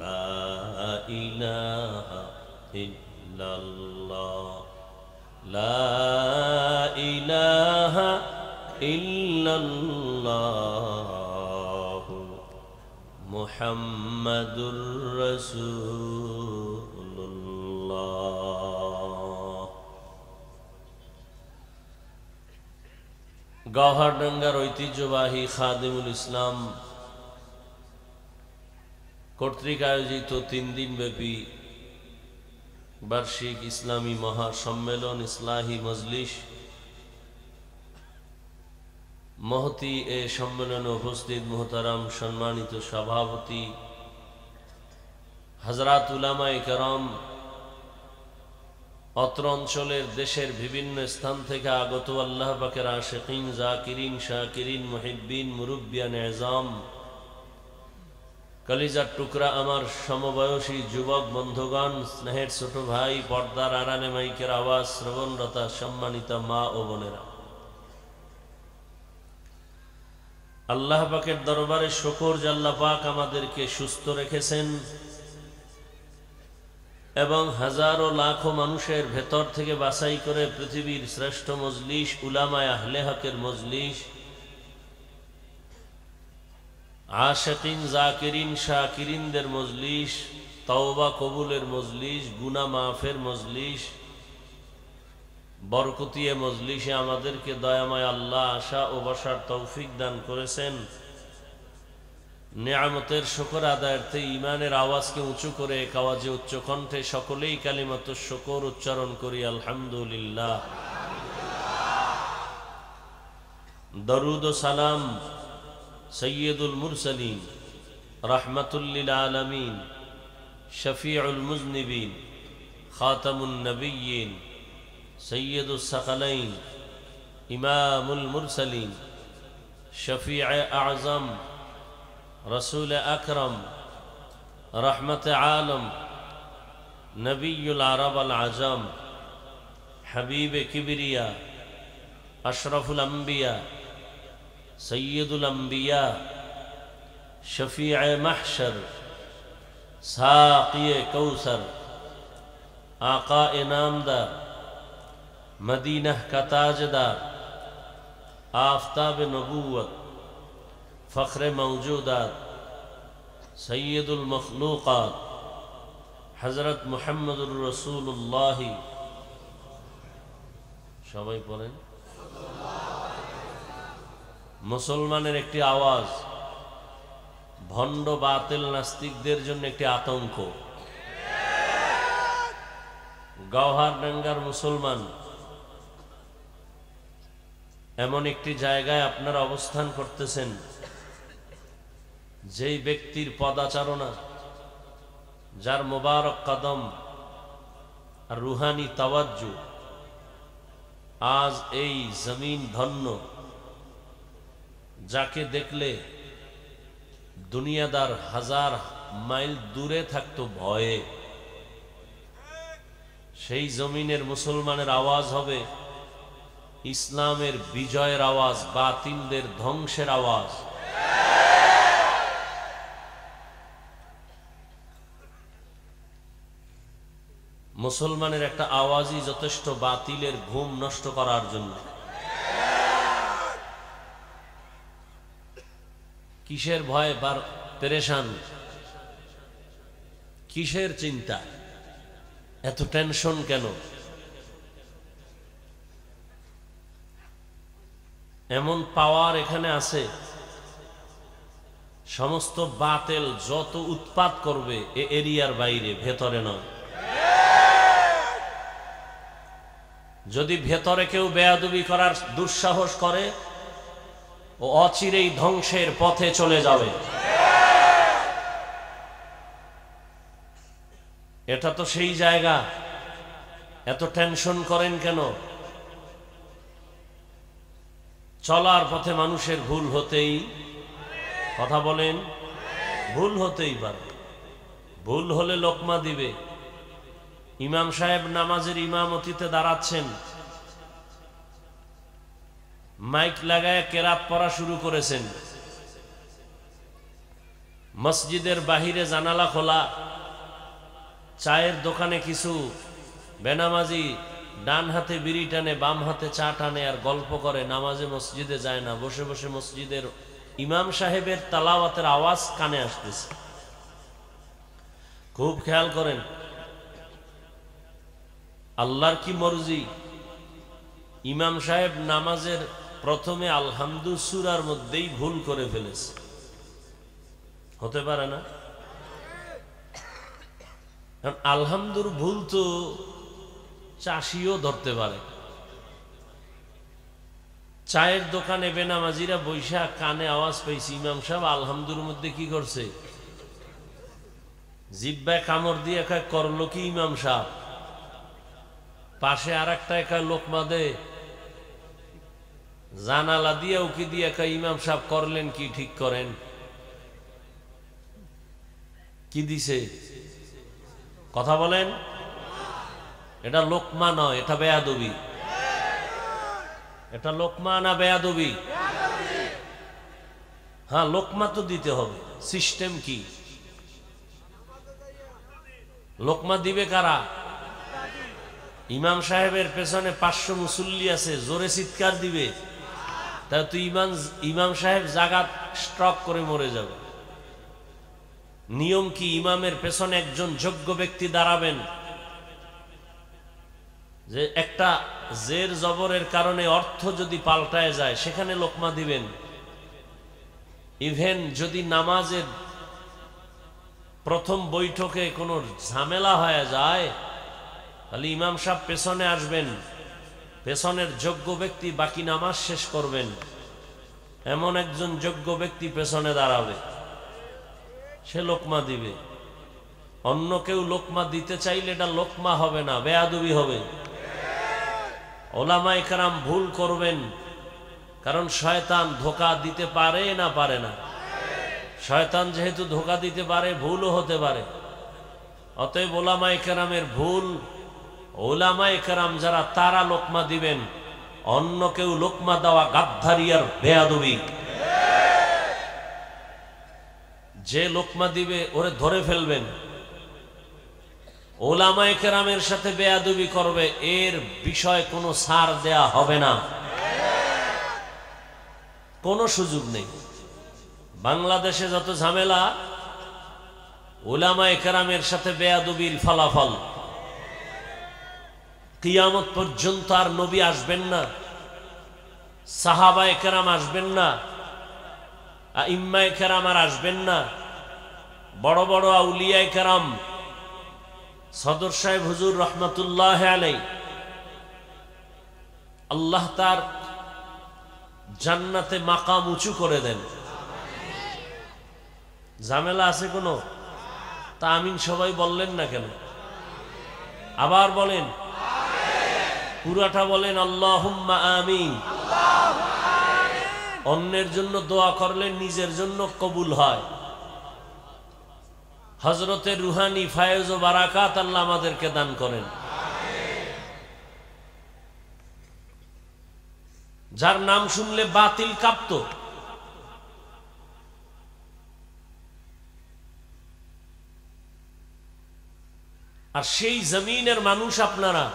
ला इलाहा इल्लल्लाह, ला इलाहा इल्लल्लाह, मुहम्मदुर रसूलुल्लाह। গওহারডাঙ্গার ঐতিহ্যবাহী খাদিমুল ইসলাম কর্তৃক আয়োজিত 3 দিনব্যাপী বার্ষিক ইসলামী মহাসম্মেলন ইসলাহি মজলিস, মহতি এ সম্মেলনে উপস্থিত মুহতারাম সম্মানিত সভাপতি হযরত উলামায়ে কেরাম, অত্র অঞ্চলের দেশের বিভিন্ন স্থান থেকে আগত আল্লাহ পাকের আশিকিন, জাকিরিন, শাকিরিন, মুহিব্বিন, মুরব্বিয়ান এজাম, কলিজার টুকরা আমার সমবয়সী যুবক বন্ধুগণ, স্নেহের ছোট ভাই, পর্দার আড়ালে মাইকের আওয়াজ শ্রবণরতা সম্মানিত মা ও বোনেরা, আল্লাহ পাকের দরবারে শুকর যে আল্লাহ পাক আমাদেরকে সুস্থ রেখেছেন এবং হাজারো লাখো মানুষের ভেতর থেকে বাছাই করে পৃথিবীর শ্রেষ্ঠ মজলিস উলামায়ে আহলে হকের মজলিস, আশিকিন, জাকিরিন, শাকিরিনদের মজলিস, তওবা কবুলের মজলিস, গুনাহ মাফের মজলিস, বরকতিয়ে মজলিসে আমাদেরকে দয়াময় আল্লাহ আশা ও বসার তৌফিক দান করেছেন। নিয়ামতের শুকর আদায়ার্থে ঈমানের আওয়াজকে উঁচু করে এক আওয়াজে উচ্চ কণ্ঠে সকলেই কালিমাতুশ শুকর উচ্চারণ করি আলহামদুলিল্লাহ। দরুদ ও সালাম সৈয়দুল মুরসালিন, রাহমাতুল লিল আলামিন, শফিউল মুজনিবিন, খাতামুন নবিয়্যিন, সৈয়দুস সাকালাইন, ইমামুল মুরসালিন, শফিউ আযম, रसूल अकरम, रहमत आलम, नबीयुल अरब अल आजम, हबीब किबरिया, अशरफुल अंबिया, सय्यदुल अंबिया, शफीअ महशर, साक़िए कौसर, आका इनामदार, मदीना का ताजदार, आफताब नबूवत, फ़ख्र मौजूदात, सय्यदुल मखलूक़ात, हज़रत मुहम्मदुर रसूलुल्लाह, সবাই পড়েন। মুসলমানের একটি আওয়াজ ভণ্ড বাতিল নাস্তিকদের জন্য একটি আতঙ্ক। গওহারডাঙ্গার মুসলমান এমন একটি জায়গায় আপনারা অবস্থান করতেছেন, যেই ব্যক্তির পদাচারণা, যার মোবারক কদম আর রুহানি তাওয়াজ্জু আজ এই জমিন ধন্য, যাকে দেখলে দুনিয়াদার হাজার মাইল দূরে থাকতো ভয়ে, সেই জমিনের মুসলমানের আওয়াজ হবে ইসলামের বিজয়ের আওয়াজ, বাতিলদের ধ্বংসের আওয়াজ। মুসলমানের একটা আওয়াজই যথেষ্ট বাতিলের ঘুম নষ্ট করার জন্য। কিসের ভয় বার পেরেশান, কিসের চিন্তা, এত টেনশন কেন? এমন পাওয়ার এখানে আছে, সমস্ত বাতিল যত উৎপাত করবে এ এরিয়ার বাইরে, ভেতরে নয়। যদি ভেতরে কেউ বেয়াদবি করার দুঃসাহস করে, ও অচিরেই ধ্বংসের পথে চলে যাবে। এটা তো সেই জায়গা, এত টেনশন করেন কেন? চলার পথে মানুষের ভুল হতেই, কথা বলেন, ভুল হতেই পারে। ভুল হলে লোকমা দিবে। ইমাম সাহেব নামাজের ইমামতিতে দাঁড়াচ্ছেন, মাইক লাগায় কেরাত পড়া শুরু করেছেন, মসজিদের বাহিরে জানালা খোলা, চায়ের দোকানে কিছু বেনামাজি ডান হাতে বিড়ি টানে, বাম হাতে চা টানে আর গল্প করে, নামাজে মসজিদে যায় না, বসে বসে মসজিদের ইমাম সাহেবের তালাওয়াতের আওয়াজ কানে আসতেছে। খুব খেয়াল করেন, আল্লাহর কি মর্জি, ইমাম সাহেব নামাজের প্রথমে আলহামদু সূরার মধ্যেই ভুল করে ফেলেছে। হতে পারে না? আলহামদুর ভুল তো চাষিও ধরতে পারে। চায়ের দোকানে বেনামাজিরা বৈশা কানে আওয়াজ পেয়েছি, ইমাম সাহেব আলহামদুর মধ্যে কি করছে, জিব্বায় কামড় দিয়ে কয় করলো কি ইমাম সাহেব? পাশে আর একটা একা লোকমা দে, জানালা দিয়ে উকি দিয়ে কয় ইমাম সাহেব করলেন কি, ঠিক করেন। কি দিছে? কথা বলেন। এটা লোকমা নয়, এটা বেয়াদবি। এটা লোকমা না বেয়াদবি? হ্যাঁ, লোকমা তো দিতে হবে। সিস্টেম কি? লোকমা দিবে কারা? ইমাম সাহেবের পেছনে 500 মুসল্লি আছে, জোরে চিৎকার দিবে, তাই তুই ইমাম সাহেব জাগাত স্ট্রক করে মরে যাবে। নিয়ম কি? ইমামের পেছনে একজন যোগ্য ব্যক্তি দাঁড়াবেন, যে একটা জের জবরের কারণে অর্থ যদি পাল্টায় যায় সেখানে লোকমা দিবেন। ইভেন যদি নামাজের প্রথম বৈঠকে কোনো ঝামেলা হয়ে যায়, তাহলে ইমাম সাহেব পেছনে আসবেন, পেছনের যোগ্য ব্যক্তি বাকি নামাজ শেষ করবেন, এমন একজন যোগ্য ব্যক্তি পেছনে দাঁড়াবে, সে লোকমা দিবে। অন্য কেউ লোকমা দিতে চাইলে এটা লোকমা হবে না, বেয়াদবি হবে। ওলামায়ে কেরাম ভুল করবেন, কারণ শয়তান ধোঁকা দিতে পারে না, পারে না? শয়তান যেহেতু ধোঁকা দিতে পারে, ভুলও হতে পারে। অতএব ওলামায়ে কেরামের ভুল, ওলামায়ে কেরাম যারা তারা লোকমা দিবেন, অন্য কেউ লোকমা দেওয়া গাদ্দারি আর বেয়াদবি। যে লোকমা দিবে ওরে ধরে ফেলবেন। ওলামায়ে কেরামের সাথে বেয়াদবি করবে, এর বিষয় কোনো ছাড় দেয়া হবে না, কোনো সুযোগ নেই। বাংলাদেশে যত ঝামেলা, ওলামায়ে কেরামের সাথে বেয়াদবির ফলাফল। কিয়ামত পর্যন্ত আর নবী আসবেন না, সাহাবায়ে কেরাম আসবেন না, আইম্মায়ে কেরাম আর আসবেন না, বড় বড় আউলিয়ায়ে কেরাম সদর সাহেব হুজুর রহমতুল্লাহ আলাই, আল্লাহ তার জান্নাতে মাকাম উঁচু করে দেন। ঝামেলা আছে কোনো? তা আমিন সবাই বললেন না কেন? আবার বলেন, পুরাটা বলেন আল্লাহুম্মা আমিন। অন্যের জন্য দোয়া করলে নিজের জন্য কবুল হয়। হযরতের রুহানি ফায়েজ ও বারাকাত আল্লাহ আমাদেরকে দান করেন। যার নাম শুনলে বাতিল কাঁপতো, আর সেই জমিনের মানুষ আপনারা,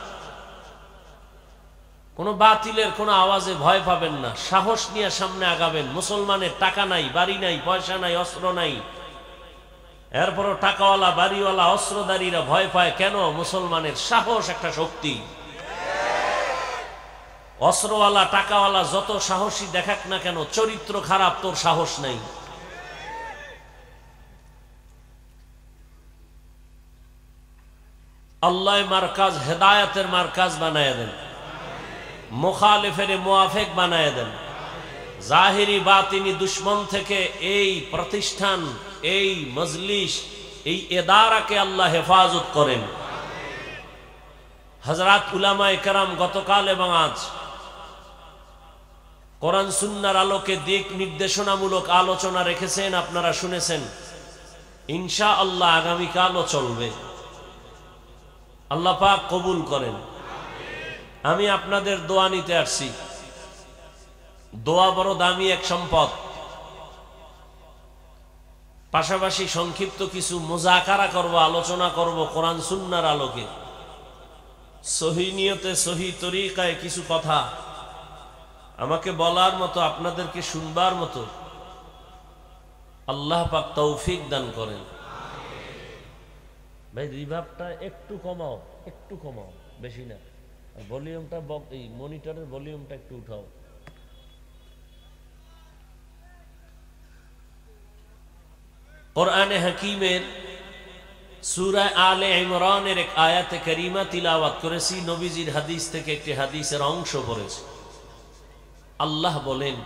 কোন বাতিলের কোন আওয়াজে ভয় পাবেন না, সাহস নিয়ে সামনে আগাবেন। মুসলমানের টাকা নাই, বাড়ি নাই, পয়সা নাই, অস্ত্র নাই, এরপরও টাকাওয়ালা বাড়িওয়ালা অস্ত্রধারীরা ভয় পায় কেন? মুসলমানের সাহস একটা শক্তি। অস্ত্রওয়ালা টাকাওয়ালা যত সাহসী দেখাক না কেন, চরিত্র খারাপ, তোর সাহস নাই। আল্লাহ মার্কাজ, হেদায়েতের মার্কাজ বানায় দেন, মুখালিফের মুআফিক বানায় দেন। জাহিরি বাতিনি দুশ্মন থেকে এই প্রতিষ্ঠান, এই মজলিস, এই এদারাকে আল্লাহ হেফাজত করেন। হযরত উলামায়ে কেরাম গতকাল এবং আজ কোরআন সুন্নাহর আলোকে দিক নির্দেশনামূলক আলোচনা রেখেছেন, আপনারা শুনেছেন। ইনশাআল্লাহ আগামীকালও চলবে। আল্লাহ পাক কবুল করেন। আমি আপনাদের দোয়া নিতে আসছি। দোয়া বড় দামি এক সম্পদ। পাশাপাশি সংক্ষিপ্ত কিছু মুযাকারা করব, আলোচনা করব কোরআন সুন্নাহর আলোকে। সহি নিয়তে, সহি তরিকায় কিছু কথা আমাকে বলার মতো, আপনাদেরকে শুনবার মতো আল্লাহ পাক তৌফিক দান করেন। ভাই রিভার্বটা একটু কমাও, একটু কমাও, বেশি না। ভলিউমটা, এই মনিটরের ভলিউমটা একটু উঠাও। কোরআনে হাকিমের সূরা আলে ইমরানের এক আয়াতে কারিমা তিলাওয়াত করেছি, নবীজির হাদিস থেকে একটি হাদিসের অংশ পড়েছি। আল্লাহ বলেন,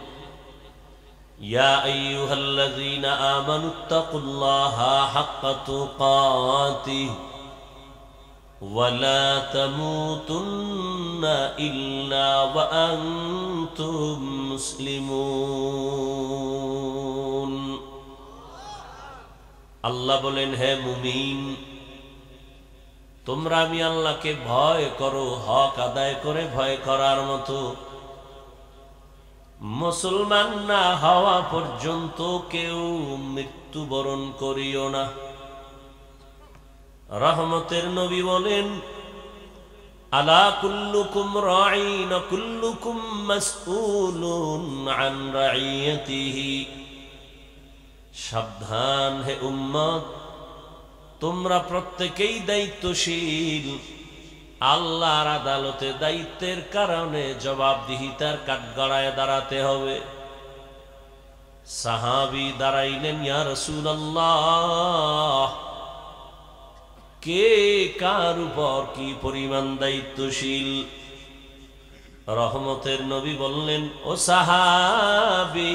ইয়া আইয়ুহাল্লাযীনা আমানুত্তাকুল্লাহা হাক্কা তুকাতিহি ওয়া লা তামুতুন্না ইল্লা ওয়া আনতুম মুসলিমুন। আল্লাহ বলেন, হে মুমিন, তোমরা আমি আল্লাহকে ভয় করো, হক আদায় করে ভয় করার মতো। মুসলমান না হওয়া পর্যন্ত কেউ মৃত্যুবরণ করিও না। রহমতের নবী বলেন, আলা কুল্লুকুম রাঈন ওয়া কুল্লুকুম মাসউলুন আন রাইয়াতিহি। সাবধান হে উম্মত, তোমরা প্রত্যেকেই দায়িত্বশীল। আল্লাহর আদালতে দায়িত্বের কারণে জবাবদিহিতার কাঠগড়ায় দাঁড়াতে হবে। সাহাবী দাঁড়াইলেন, ইয়া রাসূলুল্লাহ, কে কার উপর কি পরিমাণ দায়িত্বশীল? রহমতের নবী বললেন, ও সাহাবী,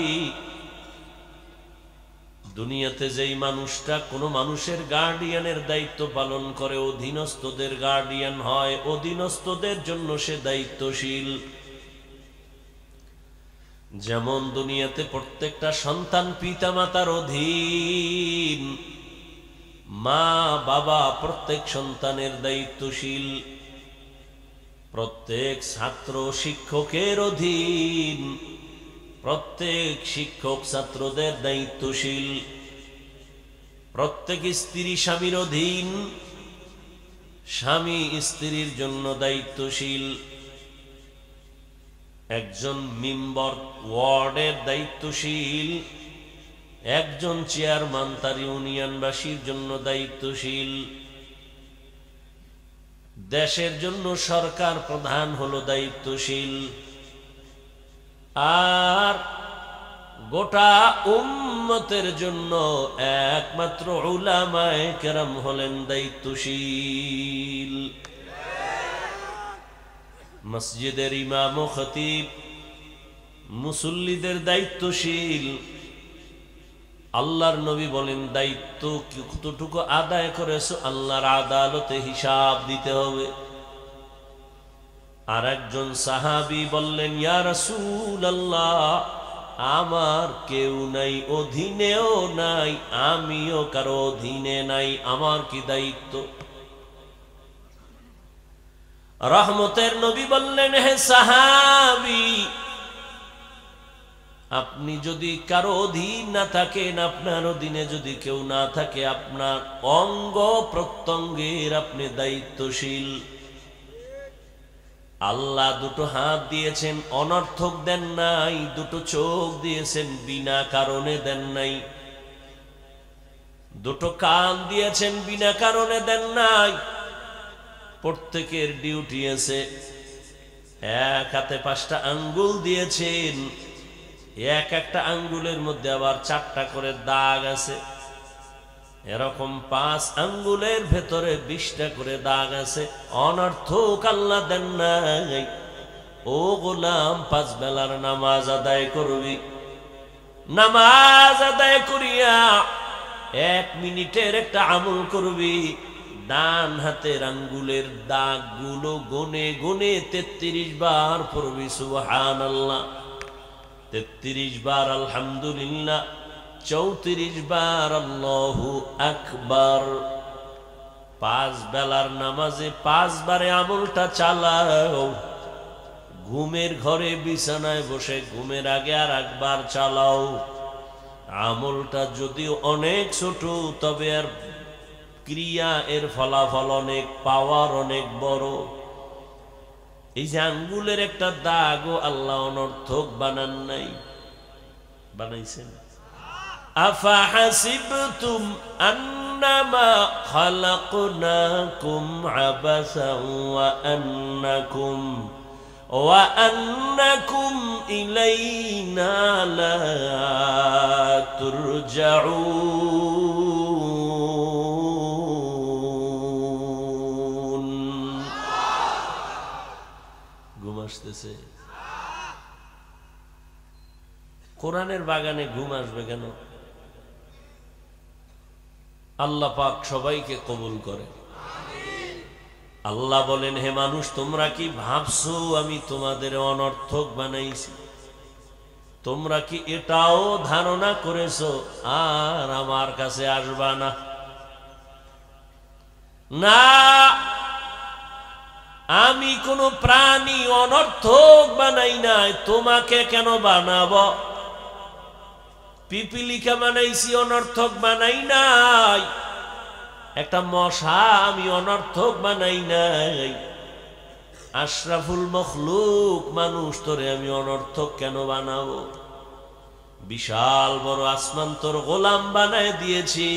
দুনিয়াতে যেই মানুষটা কোনো মানুষের গার্ডিয়ানের দায়িত্ব পালন করে, অধীনস্থদের গার্ডিয়ান হয়, অধীনস্থদের জন্য সে দায়িত্বশীল। যেমন দুনিয়াতে প্রত্যেকটা সন্তান পিতামাতার অধীন, মা বাবা প্রত্যেক সন্তানের দায়িত্বশীল, প্রত্যেক ছাত্র শিক্ষকের অধীন, প্রত্যেক শিক্ষক ছাত্রদের দায়িত্বশীল, প্রত্যেক স্ত্রী স্বামীর অধীন, স্বামী স্ত্রীর জন্য দায়িত্বশীল, একজন মেম্বার ওয়ার্ডের দায়িত্বশীল, একজন চেয়ারম্যান তার ইউনিয়নবাসীর জন্য দায়িত্বশীল, দেশের জন্য সরকার প্রধান হলো দায়িত্বশীল, আর গোটা উম্মতের জন্য একমাত্র উলামায়ে কেরাম হলেন দায়িত্বশীল। মসজিদের ইমাম ও খতিব মুসল্লিদের দায়িত্বশীল। আল্লাহর নবী বলেন দায়িত্ব কতটুকু আদায় করেছো আল্লাহর আদালতে হিসাব দিতে হবে। আর একজন সাহাবী বললেন, ইয়া রাসূলুল্লাহ, আমার কেউ নাই, অধীনেও নাই, আমিও কারো অধীনে নাই, আমার কি দায়িত্ব? রহমতের নবী বললেন, হে সাহাবী, আপনি যদি কারো অধীন না থাকেন, আপনার অধীনে যদি কেউ না থাকে, আপনার অঙ্গ প্রত্যঙ্গের আপনি দায়িত্বশীল। আল্লাহ দুটো হাত দিয়েছেন, অনর্থক দেন নাই। দুটো চোখ দিয়েছেন, বিনা কারণে দেন নাই। দুটো কান দিয়েছেন, বিনা কারণে দেন নাই। প্রত্যেকের ডিউটি আছে। এক হাতে 5টা আঙ্গুল দিয়েছেন, এক একটা আঙ্গুলের মধ্যে আবার 4টা করে দাগ আছে। এরকম 5 আঙ্গুলের ভেতরে 20টা করে দাগ আছে। অনর্থক আল্লাহ দেন নাই। ও গোলাম, 5 বেলার নামাজ আদায় করবি, নামাজ আদায় করিয়া 1 মিনিটের একটা আমল করবি। ডান হাতের আঙ্গুলের দাগগুলো গুনে গুনে 33 বার পড়বি সুবহানাল্লাহ, 33 বার আলহামদুলিল্লাহ, 34 বার আল্লাহু আকবার। 5 বেলার নামাজে 5 বারে আমলটা চালাও। ঘুমের ঘরে বিছানায় বসে ঘুমের আগে আর একবার চালাও। আমলটা যদিও অনেক ছোট, তবে আর ক্রিয়া এর ফলাফল অনেক, পাওয়ার অনেক বড়। এই যে আঙ্গুলের একটা দাগও আল্লাহ অনর্থক বানান নাই, বানাইছেন। আফাহাসিবতুম আন্নামা খালাকনাকুম আবাসান ওয়া আন্নাকুম ইলাইনা লা তুরজাউন। ঘুম আসতেছে? কোরআনের বাগানে ঘুম আসবে কেন? আল্লাহ পাক সবাইকে কবুল করে। আল্লাহ বলেন, হে মানুষ, তোমরা কি ভাবছো আমি তোমাদের অনর্থক বানাইছি? তোমরা কি এটাও ধারণা করেছো আর আমার কাছে আসবা না? না, আমি কোন প্রাণী অনর্থক বানাই নাই। তোমাকে কেন বানাবো? পিপিলিকা বানাইছি, অনর্থক বানাই নাই। একটা মশা আমি অনর্থক বানাই নাই। আশরাফুল মখলুক মানুষ, তোরে আমি অনর্থক কেন বানাবো? বিশাল বড় আসমান তোর গোলাম বানায় দিয়েছি,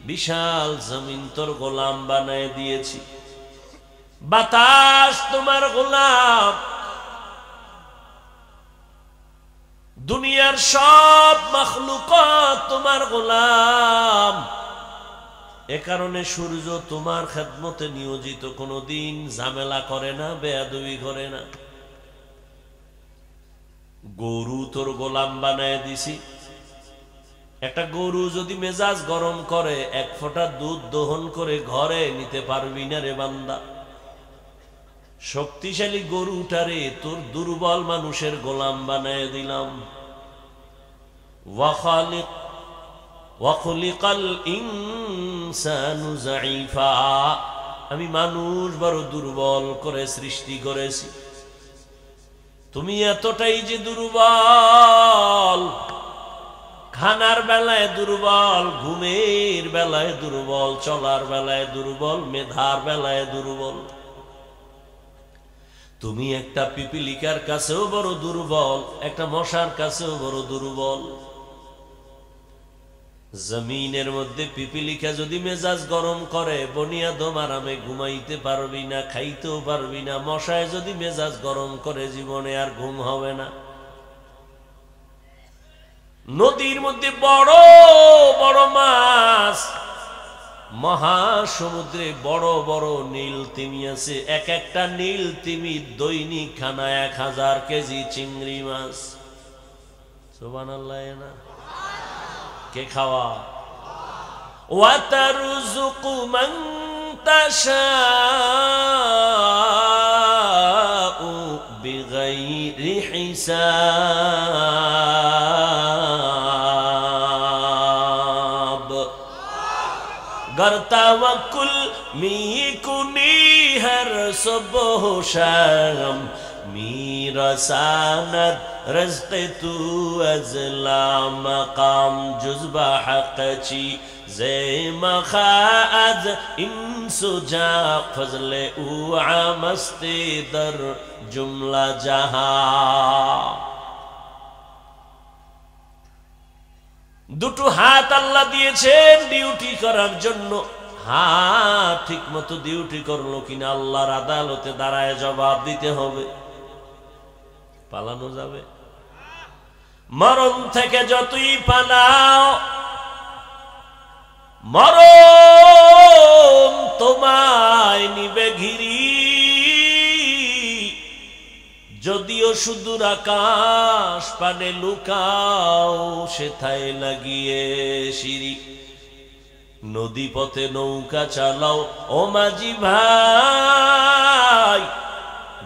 বিশাল জমিন তোর গোলাম বানায় দিয়েছি। বাতাস তোমার গোলাম, দুনিয়ার সব মখলুকাত তোমার গোলাম। এ কারণে সূর্য তোমার খেদমতে নিয়োজিত, কোনোদিন ঝামেলা করে না, বেয়াদবি করে না। গরু তোর গোলাম বানায় দিছি। একটা গরু যদি মেজাজ গরম করে, 1 ফোঁটা দুধ দহন করে ঘরে নিতে পারবি না রে বান্দা। শক্তিশালী গরুটারে তোর দুর্বল মানুষের গোলাম বানায় দিলাম। ওয়াখলিকাল ইনসানু যায়ীফা, আমি মানুষ বড় দুর্বল করে সৃষ্টি করেছি। তুমি এতটাই যে দুর্বল, খানার বেলায় দুর্বল, ঘুমের বেলায় দুর্বল, চলার বেলায় দুর্বল, মেধার বেলায় দুর্বল। তুমি একটা পিপিলিকার কাছেও বড় দুর্বল, একটা মশার কাছেও বড় দুর্বল। জমিনের মধ্যে পিপিলিকা যদি মেজাজ গরম করে, বনিয়াদম আরামে ঘুমাইতে পারবি না, খাইতেও পারবি না। মশায় যদি মেজাজ গরম করে, জীবনে আর ঘুম হবে না। নদীর মধ্যে বড় বড় মাছ, মহাসমুদ্রে বড় বড় নীল তিমি আছে। এক একটা নীল তিমি দৈনিক খানা 1000 কেজি চিংড়ি মাছ। সুবহানাল্লাহ না? কে খাওয়া? ওয়াতারযুকু মান তাশাউ বিগাইরি হিসাব। गर तवक्कुल मी कुनी हर सुबह शाम, मीरा सानत रज़्क़ तू अज़ला मकाम, जुज़्बा हक़ची ज़े मख़ाअज़ इंसुजा फज़ले उ आमस्ते दर जुमला जहां। দুটো হাত আল্লাহ দিয়েছেন ডিউটি করার জন্য। হাত ঠিক মতো ডিউটি করলো কিনা আল্লাহর আদালতে দাঁড়ায় জবাব দিতে হবে। পালানো যাবে? মরণ থেকে যতই পালাও, মরণ তোমায় নিবে ঘিরি। যদিও সুদূর আকাশ পানে লুকাও, সেথায় লাগিয়ে সিঁড়ি। নদী পথে নৌকা চালাও ও মাঝি ভাই,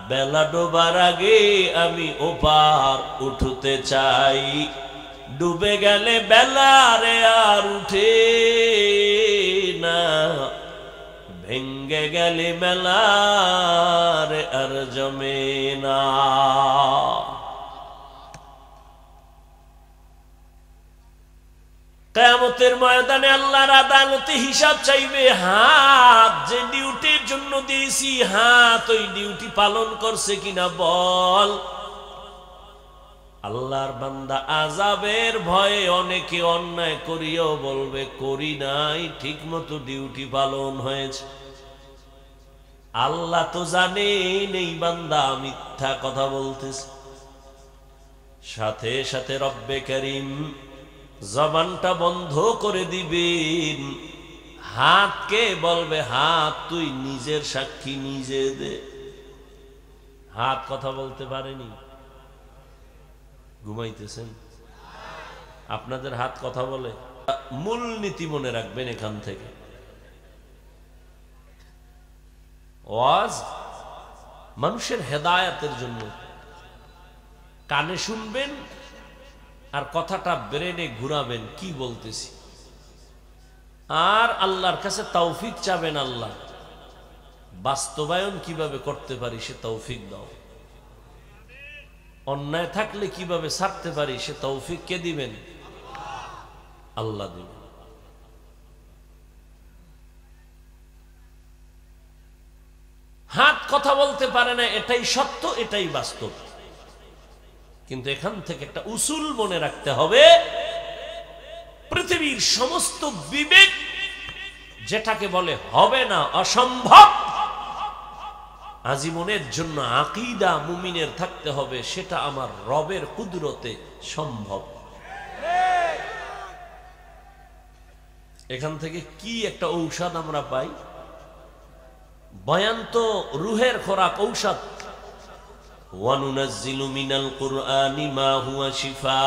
বেলা ডোবার আগে আমি ওপার উঠতে চাই। ডুবে গেলে বেলারে আর উঠে না, ভেঙ্গে গেলে মেলারে আর জমে না। কিয়ামতের ময়দানে আল্লাহর আদালতে হিসাব চাইবে। হাত যে ডিউটির জন্য দিয়েছি, হাত ওই ডিউটি পালন করছে কিনা বল। আল্লাহর বান্দা আযাবের ভয়ে অনেকে অন্যায় করিও বলবে করি নাই, ঠিক মতো ডিউটি পালন হয়েছে। আল্লাহ তো জানেন এই বান্দা মিথ্যা কথা বলতেছে। সাথে সাথে রব্বে করিম জবানটা বন্ধ করে দিবেন। হাতকে বলবে হাত তুই নিজের সাক্ষী নিজে দে। হাত কথা বলতে পারেনি। ঘুমাইতেছেন? আপনাদের হাত কথা বলে? মূল নীতি মনে রাখবেন এখান থেকে। ওয়াজ মানুষের হেদায়েতের জন্য। কানে শুনবেন আর কথাটা ব্রেনে ঘুরাবেন কি বলতেছি, আর আল্লাহর কাছে তৌফিক চাবেন। আল্লাহ বাস্তবায়ন কিভাবে করতে পারি সে তৌফিক দাও। অন্যায় থাকলে কিভাবে ছাড়তে পারি সে তৌফিক কে দিবেন? আল্লাহ দিবেন। হাত কথা বলতে পারে না, এটাই সত্য, এটাই বাস্তব। কিন্তু এখান থেকে একটা উসুল মনে রাখতে হবে। পৃথিবীর সমস্ত বিবেক যেটাকে বলে হবে না, অসম্ভব, আজীবনের জন্য আকীদা মুমিনের থাকতে হবে সেটা আমার রবের কুদরতে সম্ভব। এখান থেকে কি একটা ঔষধ আমরা পাই। বয়ান তো রুহের খোরাক, ঔষধ। ওয়ানুনাজ্জিলু মিনাল কুরআনি মা হুয়া শিফা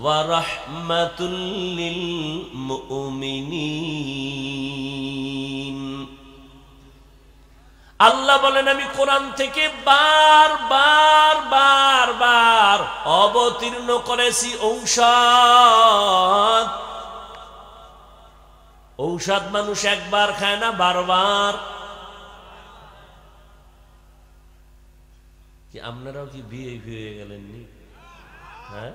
ওয়া রাহমাতুল লিল মুমিনিন। আল্লাহ বলেন আমি কোরআন থেকে বার অবতীর্ণ করেছি ঔষধ। ঔষধ মানুষ একবার খায় না, বারবার। কি আপনারাও কি বিয়ে হয়ে গেলেন নি? হ্যাঁ,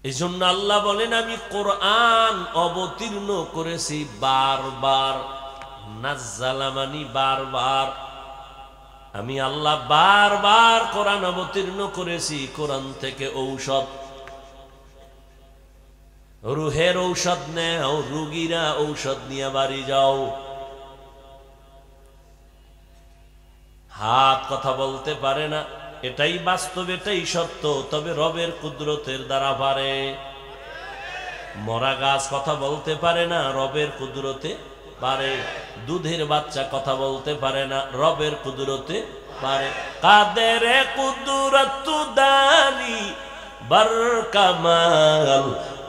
এই জন্য আল্লাহ বলেন আমি কোরআন অবতীর্ণ করেছি বারবার। নাজ্জালা মানি বারবার। আমি আল্লাহ বারবার কোরআন অবতীর্ণ করেছি। কোরআন থেকে ঔষধ, রুহের ঔষধ নেও, রোগীরা ঔষধ নিয়ে বাড়ি যাও। হাত কথা বলতে পারে না, এটাই বাস্তব, এটাই সত্য। তবে রবের কুদরতের দ্বারা পারে। মরা গাছ কথা বলতে পারে না, রবের কুদরতে পারে। দুধের বাচ্চা কথা বলতে পারে না, রবের কুদরতে পারে। কাদের কুদরত দানি বার কামাল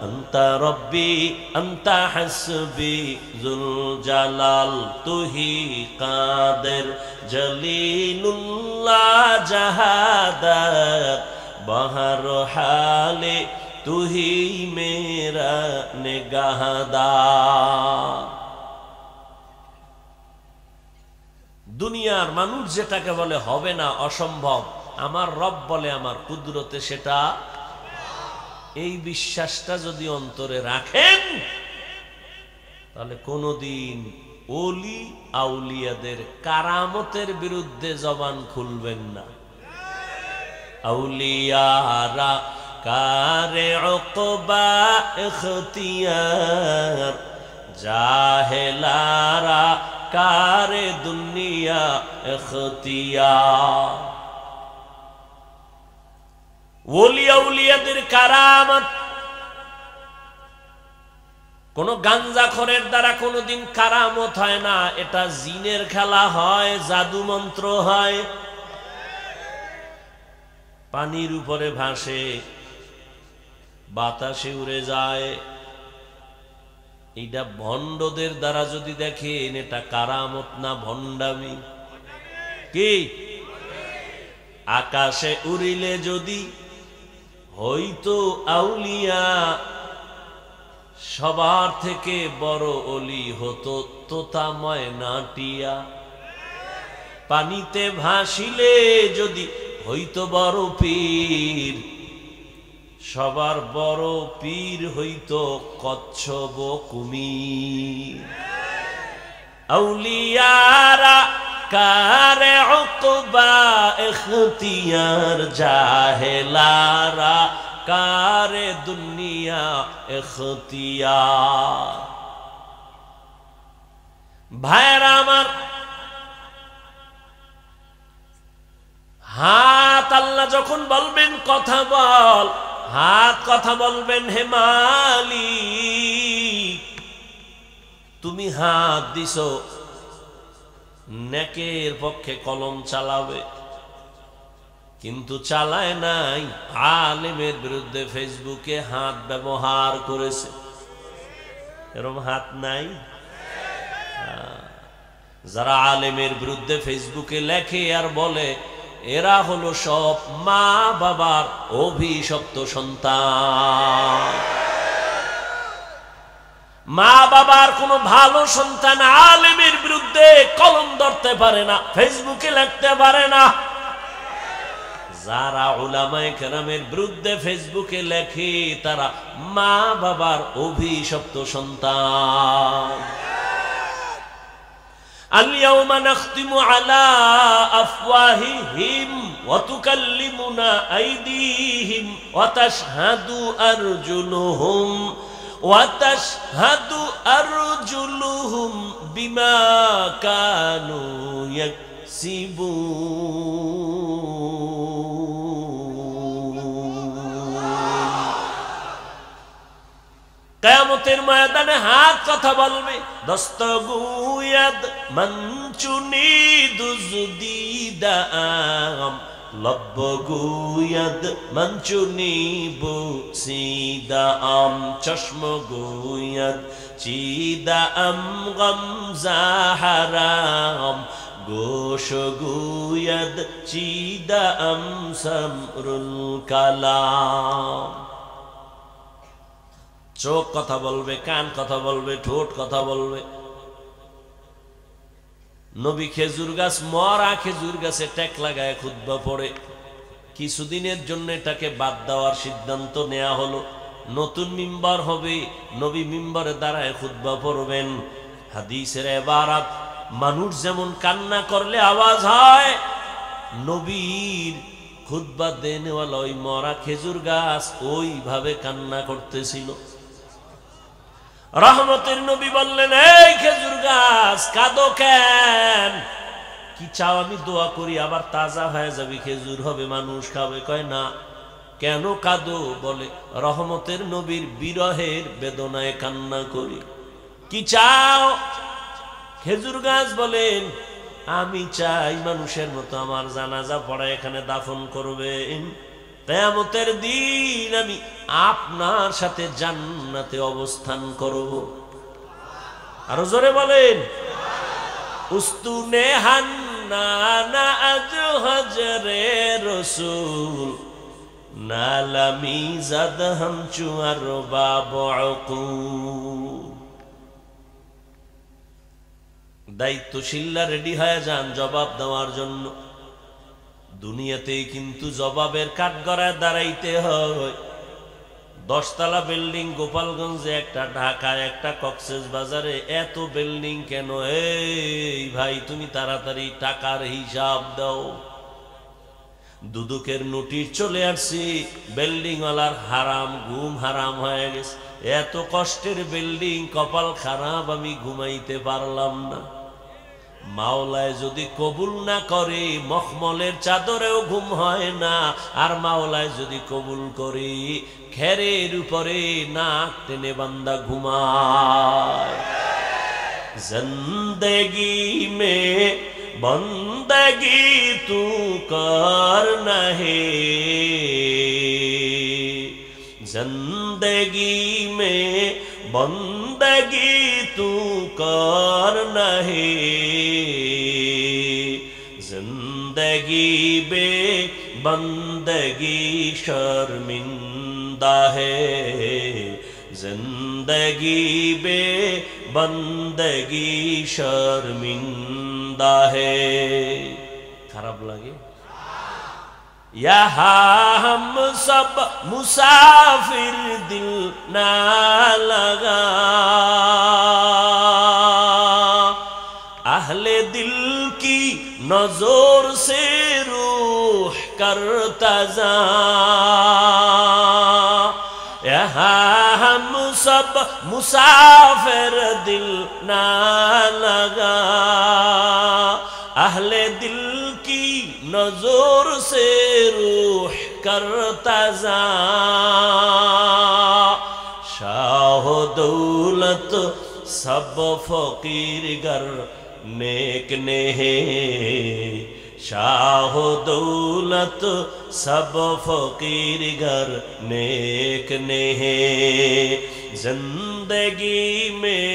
আন্তা রব্বি আন্তা হাসবি জুল জালাল তুহি কাদের জলিলুল্লাহ জাহাদাত বাহর হালে তুহি মেরা নিগাহদার। দুনিয়ার মানুষ যেটাকে বলে হবে না, অসম্ভব, আমার রব বলে আমার কুদরতে সেটা। এই বিশ্বাসটা যদি অন্তরে রাখেন তাহলে কোনদিন ওলি আউলিয়াদের কারামতের বিরুদ্ধে জবান খুলবেন না। আউলিয়ারা কারে উকবা ইখতিয়ার, জাহেলারা কারে দুনিয়া ইখতিয়ার। ওলি আউলিয়াদের কারামত কোন গাঞ্জাখোরের দ্বারা কোনদিন কারামত হয় না। এটা জিনের খেলা হয়, জাদু মন্ত্র হয়। পানির উপরে ভাসে, বাতাসে উড়ে যায়। এইটা ভণ্ডদের দ্বারা যদি দেখেন এটা কারামত না ভণ্ডামি। কি আকাশে উড়িলে যদি হইতো আউলিয়া, সবার থেকে বড় অলি হতো তোতা ময়নাটিয়া। পানিতে ভাসিলে যদি হইতো বড় পীর, সবার বড় পীর হইতো কচ্ছপ কুমির। আউলিয়ারা কারে উকবা ইখতিয়ার, জাহেলারা কারে দুনিয়া ইখতিয়ার। ভাইরা আমার, হাত আল্লাহ যখন বলবেন কথা বল, হাত কথা বলবেন হে মালিক। তুমি হাত দিছো, নেকের পক্ষে কলম চালাবে, কিন্তু চালায় নাই। আলেমের বিরুদ্ধে ফেসবুকে হাত ব্যবহার করেছে, এরকম হাত নাই। যারা আলেমের বিরুদ্ধে ফেসবুকে লেখে আর বলে, এরা হলো সব মা বাবার অভিশপ্ত সন্তান। মা বাবার কোন ভালো সন্তান আলেমের বিরুদ্ধে কলম ধরতে পারে না, ফেসবুকে লিখতে পারে না। যারা উলামায়ে কেরামের বিরুদ্ধে ফেসবুকে লেখে তারা মা বাবার অভিশপ্ত সন্তান। اليوم نختم على أفواههم وتكلمنا أيديهم وتشهد أرجلهم بما كانوا يكسبون। কিয়ামতের ময়দানে হাত কথা বলবে। দস্তগুয়াদ মঞ্চুনি দুজদিদাম, লব্বগুয়াদ মঞ্চুনি বুসিদাম, চশমগুয়াদ চিদাম গমজাহারাম, গোশগুয়াদ চিদাম সমরুল কালাম। চোখ কথা বলবে, কান কথা বলবে, ঠোঁট কথা বলবে। নবী খেজুর গাছ, মরা খেজুর গাছে ট্যাক লাগায় খুতবা পড়ে। কিছুদিনের জন্য এটাকে বাদ দেওয়ার সিদ্ধান্ত নেওয়া হলো। নতুন মিম্বার হবে, নবী মিম্বারে দাঁড়ায় খুতবা পড়বেন। হাদিসের ইবারাত, মানুষ যেমন কান্না করলে আওয়াজ হয়, নবীর খুতবা দেনেওয়ালা ওই মরা খেজুর গাছ ওইভাবে কান্না করতেছিল। রহমতের নবী বললেন, এই খেজুর গাছ কাঁদো কেন? কি চাও আমি দোয়া করি, আবার তাজা হয়ে যাবে, খেজুর হবে, মানুষ খাবে। কয় না। কেন কাঁদো? বলে রহমতের নবীর বিরহের বেদনায় কান্না করি। কি চাও? খেজুর গাছ বলেন আমি চাই মানুষের মতো আমার জানাজা পড়া এখানে দাফন করবেন, কিয়ামতের দিন আমি আপনার সাথে জান্নাতে অবস্থান করব। আরো জোরে বলেন। উস্তুনে হান্নানা আজ হজরে রসুল নালামি জাদ হাম চুয়ার বাবু। দায়িত্বশীলরা রেডি হয়ে যান জবাব দেওয়ার জন্য। দুনিয়াতেই কিন্তু জবাবের কাঠগড়ায় দাঁড়াইতে হয়। 10 তলা বিল্ডিং গোপালগঞ্জে একটা, ঢাকায় একটা, কক্সেস বাজারে এত বিল্ডিং কেন? এই ভাই তুমি তাড়াতাড়ি টাকার হিসাব দাও। দুদকের নোটিশ চলে আসছি, বিল্ডিং ওয়ালার হারাম, ঘুম হারাম হয়ে গেছে। এত কষ্টের বিল্ডিং, কপাল খারাপ, আমি ঘুমাইতে পারলাম না। মাওলায় যদি কবুল না করে মখমলের চাদরেও ঘুম হয় না, আর মাওলায় যদি কবুল করে খেরের উপরে নাক টেনে বান্দা ঘুমায়। জিন্দেগি মে বন্দগি তু করনা হে, जिंदगी में बंदगी तू करना है, जिंदगी बे बंदगी शर्मिंदा है, जिंदगी बे बंदगी शर्मिंदा है। खराब लगे? यहाँ हम सब मुसाफिर दिल ना लगा, अहले दिल की नजर से रूह करता जा। यहाँ हम सब मुसाफिर दिल ना लगा, अहले दिल की नजर से रूह करता जा। शाह दौलत सब फकीर गर नेक ने है, शाह दौलत सब फकीर गर नेक ने है, जिंदगी में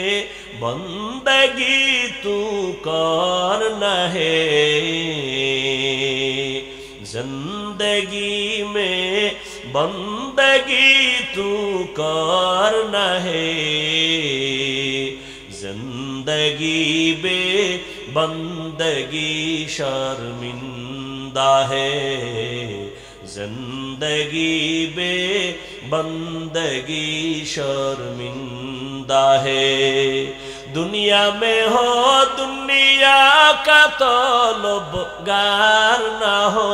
बंदगी तू करना है, जिंदगी में बंदगी तू करना है, जिंदगी बे बंदगी शर्मिंदा है, जिंदगी बे बंदगी शर्मिंदा है। दुनिया में हो दुनिया का तलबगार ना हो,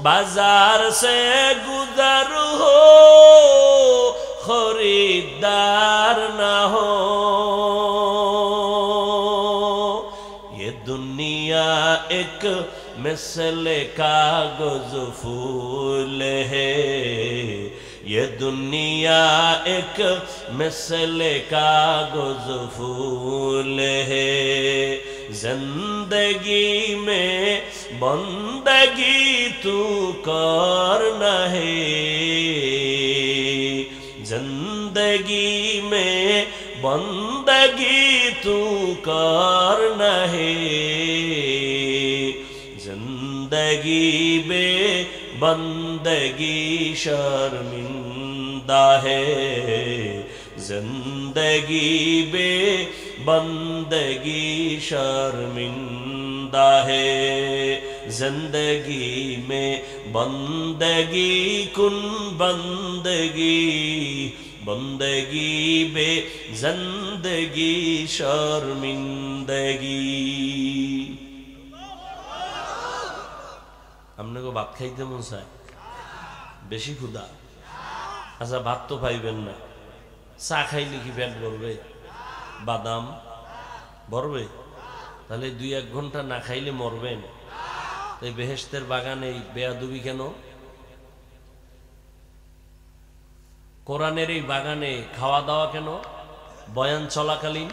बाजार से गुजर हो खरीदार ना हो। ये दुनिया एक मिसले कागज फूल है, ये दुनिया एक मिसले कागज फूल है, जिंदगी में बंदगी तू करना है, जिंदगी में बंदगी तू करना है, जिंदगी बे बंदगी शर्मिंदा है, जिंदगी बे बंदगी शर्मिंदा है, जिंदगी में बंदगी कुन बंदगी, बंदगी बे जिंदगी शर्मिंदगी। हमने को भात खाइते मन चाय बेशी क्षुधा, अच्छा भात तो पाइबेन ना, चा खाइले कि पेट भरबे? बादाम भरबे? তাহলে 2-1 ঘন্টা না খাইলে মরবেন। এই বেহেশতের বাগানে এই বেয়াদবি কেন? কোরআনের এই বাগানে খাওয়া দাওয়া কেন বয়ান চলাকালীন?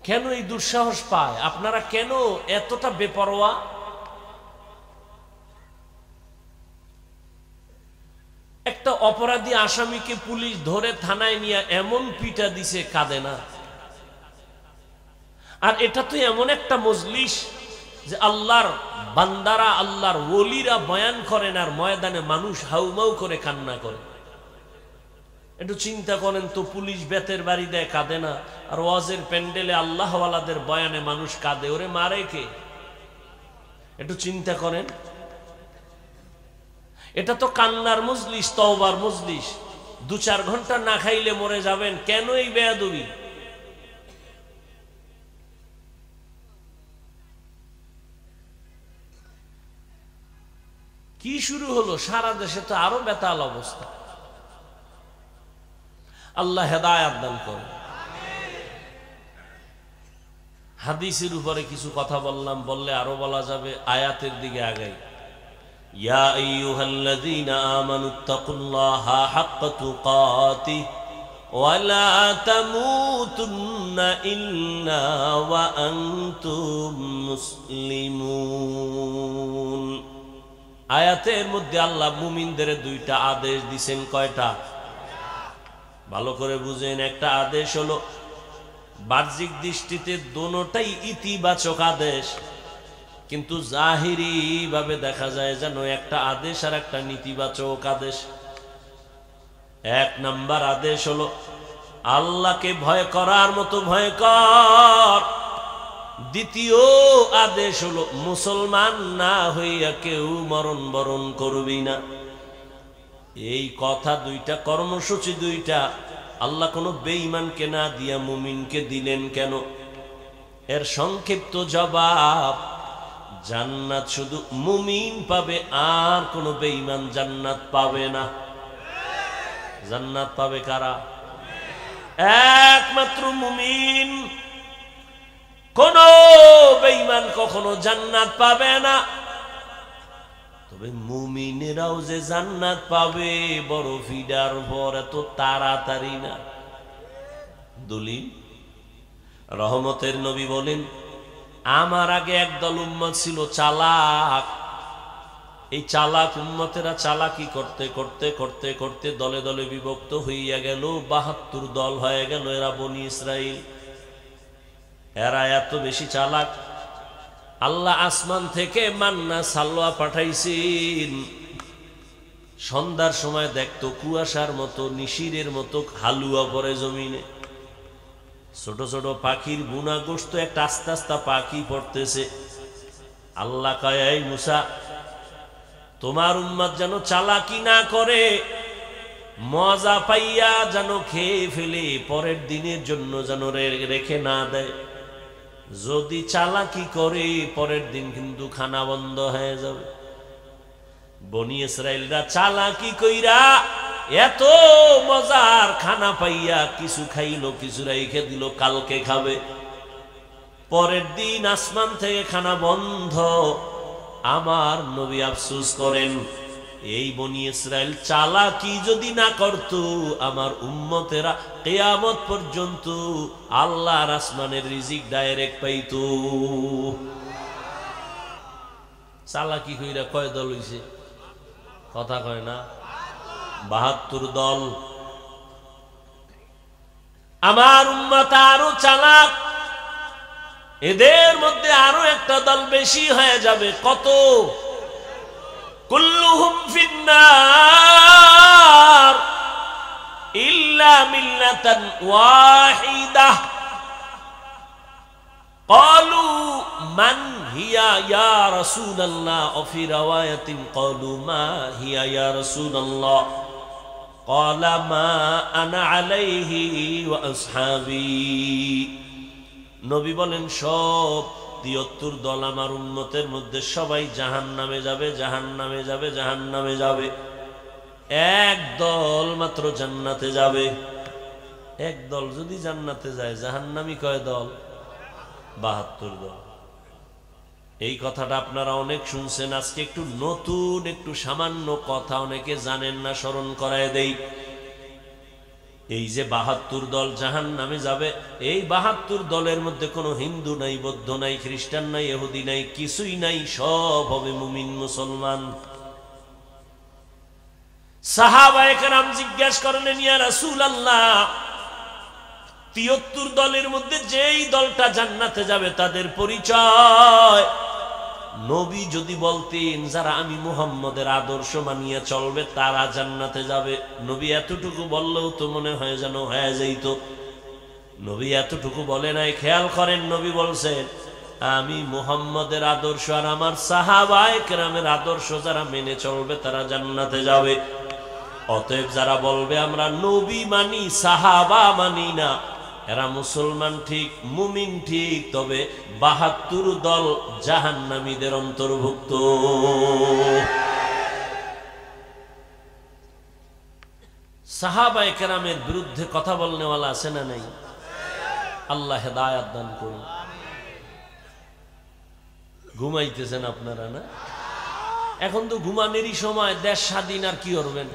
কেন এই দুঃসাহস পায়? আপনারা কেন এতটা বেপরোয়া? একটা অপরাধী আসামিকে পুলিশ ধরে থানায় নিয়ে এমন পিটা দিছে, কাঁদে না। আর এটা তো এমন একটা মজলিস যে আল্লাহর বান্দারা, আল্লাহর ওলিরা বয়ান করেন আর ময়দানে মানুষ হাউমাউ করে কান্না করে। একটু চিন্তা করেন তো, পুলিশ বেতের বাড়ি দেয়, কাঁদে না, আর ওয়াজের প্যান্ডেলে আল্লাহওয়ালাদের বয়ানে মানুষ কাঁদে, ওরে মারে কে? একটু চিন্তা করেন। এটা তো কান্নার মজলিস, তওবার মজলিস। 2-4 ঘন্টা না খাইলে মরে যাবেন, কেন এই বেয়াদবি? কি শুরু হলো? সারা দেশে তো আরো বেতাল অবস্থা। আল্লাহ হেদায়েত দান করেন। হাদিসের উপরে কিছু কথা বললাম, বললে আরো বলা যাবে, আয়াতের দিকে আগাই। ইয়া আইয়ুহাল্লাযীনা আমানুত্তাকুল্লাহা হাক্কা তুকাতিহি ওয়া লা তামুতুন্না ইল্লা ওয়া আনতুম মুসলিমুন। আয়াতের মধ্যে আল্লাহ মুমিনদের 2টা আদেশ দিবেন। কয়টা? ভালো করে বুঝেন। একটা আদেশ হলো বাহ্যিক দৃষ্টিতে দোনোটাই ইতিবাচক আদেশ, কিন্তু জাহিরি ভাবে দেখা যায় যেন একটা আদেশ আর একটা নেতিবাচক আদেশ। 1 নাম্বার আদেশ হলো আল্লাহকে ভয় করার মতো ভয় কর। দ্বিতীয় আদেশ হলো মুসলমান না হইয়া কেউ মরণ বরণ করবি না। এই কথা 2টা, কর্মসূচি 2টা আল্লাহ কোন বেঈমানকে না দিয়া মুমিনকে দিলেন কেন? এর সংক্ষিপ্ত জবাব, জান্নাত শুধু মুমিন পাবে, আর কোন বেঈমান জান্নাত পাবে না। জান্নাত পাবে কারা? একমাত্র মুমিন। কোন বেঈমান কখনো জান্নাত পাবে না। তবে মুমিনেরাও যে জান্নাত পাবে বড় ফিডার ভর, এত তাড়াতাড়ি না। দলিল, রহমতের নবী বলেন, আমার আগে একদল উম্মত ছিল চালাক। এই চালাক উম্মতেরা চালাকি করতে করতে করতে করতে দলে দলে বিভক্ত হইয়া গেল, 72 দল হয়ে গেল। এরা বনি ইসরাইল। এরা এত বেশি চালাক, আল্লাহ আসমান থেকে মান্না সালোয়া পাঠাইছেন। সন্ধ্যার সময় দেখতো কুয়াশার মতো, নিশিরের মতো হালুয়া পড়ে জমিনে। ছোট ছোট পাখির বুনা গোস্ত, একটা আস্তে আস্তে পাখি পড়তেছে। আল্লাহ কয়, এই মুসা, তোমার উম্মত যেন চালাকি না করে, মজা পাইয়া যেন খেয়ে ফেলে, পরের দিনের জন্য যেন রেখে না দেয়। যদি চালাকি করে পরের দিন কিন্তু খানা বন্ধ হয়ে যাবে। বনি ইসরাইলরা চালাকি কইরা এত মজার খানা পাইয়া কিছু খাইলো, কিছু রেখে দিল, কালকে খাবে। পরের দিন আসমান থেকে খানা বন্ধ। আমার নবী আফসোস করেন, এই বনি ইসরাইল চালাকি যদি না করত, আমার উম্মতেরা কিয়ামত পর্যন্ত আল্লাহর আসমানের রিজিক ডাইরেক্ট পাইতো। চালাকি কইরা কয় দল হইছে? কথা কয় না, 72 দল। আমার উম্মত আরো চালাক, এদের মধ্যে আরো একটা দল বেশি হয়ে যাবে। কত? কুল্লুহুম ফিন্নার ইল্লা মিল্লাতান ওয়াহিদাহ। ক্বালু মান হিয়া ইয়া রাসূলুল্লাহ, ও ফি রাওয়ায়াতিন ক্বালু মা হিয়া ইয়া রাসূলুল্লাহ, ক্বালা মা আনা আলাইহি ওয়া আসহাবি। নবী বলেন, সব 73 দল আমার উম্মতের মধ্যে সবাই জাহান্নামে যাবে, জাহান্নামে যাবে, জাহান্নামে যাবে। এক দল মাত্র জান্নাতে যাবে। এক দল যদি জান্নাতে যায়, জাহান্নামী কয় দল? 72 দল। এই কথাটা আপনারা অনেক শুনছেন। আজকে একটু নতুন, একটু সামান্য কথা অনেকে জানেন না, স্মরণ করায় দেই। এই যে 72 দল জাহান্নামে যাবে, এই 72 দলের মধ্যে কোনো হিন্দু নাই, বৌদ্ধ নাই, খ্রিস্টান নাই, ইহুদি নাই, কিছুই নাই, সব হবে মুমিন মুসলমান। সাহাবায়ে কেরাম জিজ্ঞাসা করলেন, ইয়া রাসূলুল্লাহ, 73 দলের মধ্যে যেই দলটা জান্নাতে যাবে তাদের পরিচয় নবী যদি বলতেন, যারা আমি মুহাম্মদের আদর্শ মানিয়ে চলবে তারা জান্নাতে যাবে। নবী এতটুকু বললেও তো মনে হয় যেন হয়ে যাইত। নবী এতটুকু বলে নাই। খেয়াল করেন, নবী বলছেন, আমি মুহাম্মদের আদর্শ আর আমার সাহাবায়ে কেরামের আদর্শ যারা মেনে চলবে তারা জান্নাতে যাবে। অতএব যারা বলবে আমরা নবী মানি, সাহাবা মানি না, এরা মুসলমান ঠিক, মুমিন ঠিক, তবে 72 দল জাহান্নামীদের অন্তর্ভুক্ত। সাহাবায়ে কেরামের বিরুদ্ধে কথা বলনেওয়ালা আছে না নাই? আল্লাহ হেদায়েত দান করুন। ঘুমাইতেছেন আপনারা না? এখন তো ঘুমানেরই সময়। দেশ স্বাধীন, আর কি করবেন?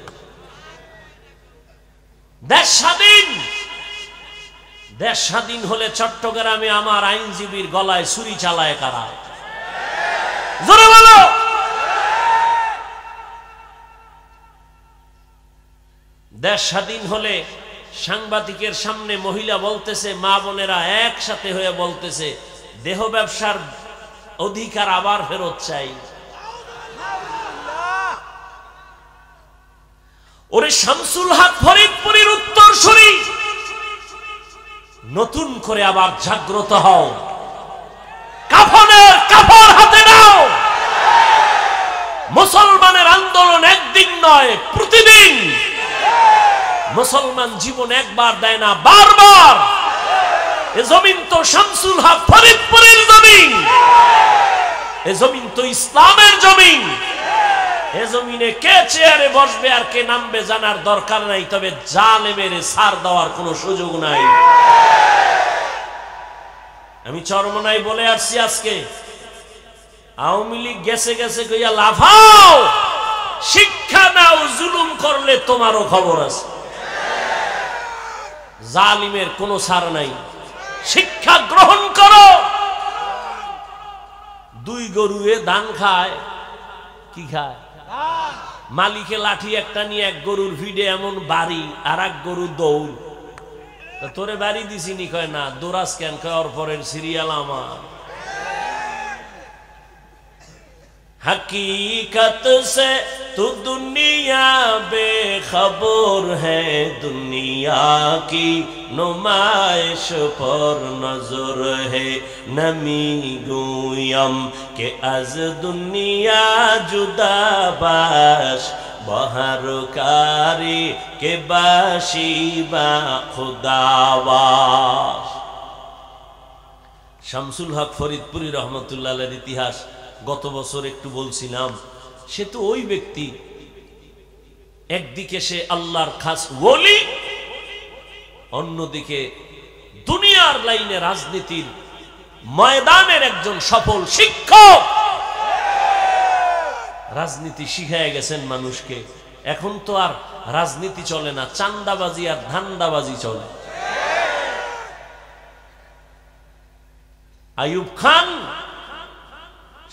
দেশ স্বাধীন। দেশ স্বাধীন হলে চট্টগ্রামে আমার আইনজীবীর গলায় ছুরি চালায় কারা? জোরে বলো। দেশ স্বাধীন হলে সাংবাদিকের সামনে মহিলা বলতেছে, মা বোনেরা একসাথে হয়ে বলতেছে, দেহ ব্যবসার অধিকার আবার ফেরত চাই। ওরে শামসুল হক ফরিদপুরের উত্তরসূরি, নতুন করে আবার জাগ্রত হও, কাফনের কাপড় হাতে নাও। মুসলমানের আন্দোলন একদিন নয়, প্রতিদিন। মুসলমান জীবন একবার দেয় না, বারবার। এ জমিন তো শামসুল হক ফরিদপুরের জমিন, এ জমিন তো ইসলামের জমিন। এ জমিনে কে চেয়ারে বসবে আর কে নামবে জানার দরকার নাই, তবে জালেমের ছাড় দেওয়ার কোনো সুযোগ নাই। আমি চরমনাই বলে আসছি, আজকে আওয়ামী লীগ গেছে গেছে কইয়া লাফাও, শিক্ষা নাও, জুলুম করলে তোমারও খবর আছে। জালিমের কোনো ছাড় নাই, শিক্ষা গ্রহণ করো। 2 গরুয়ে ধান খায়, কি খায়? মালিকে লাঠি একটা নিয়ে এক গরুর ভিড়ে এমন বাড়ি, আর এক গরু দৌড়। তোরে বাড়ি দিছি নি? কয় না। দোরাস কেন? কয় ওর পরের সিরিয়াল আমার। हकीकत से तू दुनिया बेखबर है, दुनिया की नुमाइश पर नजर है, नमी गुयम के अज दुनिया जुदा बाश, बहरकारी के बाशी बा खुदावास। শামসুল হক ফরিদপুরি রহমতুল্লাহ আলাইহির ইতিহাস গত বছর একটু বলছিলাম। সে তো ওই ব্যক্তি, একদিকে সে আল্লাহর খাস ওলি, অন্যদিকে দুনিয়ার লাইনে রাজনীতির ময়দানের একজন সফল শিক্ষক। রাজনীতি শিখায় গেছেন মানুষকে। এখন তো আর রাজনীতি চলে না, চান্দাবাজি আর ধান্দাবাজি চলে। আইয়ুব খান,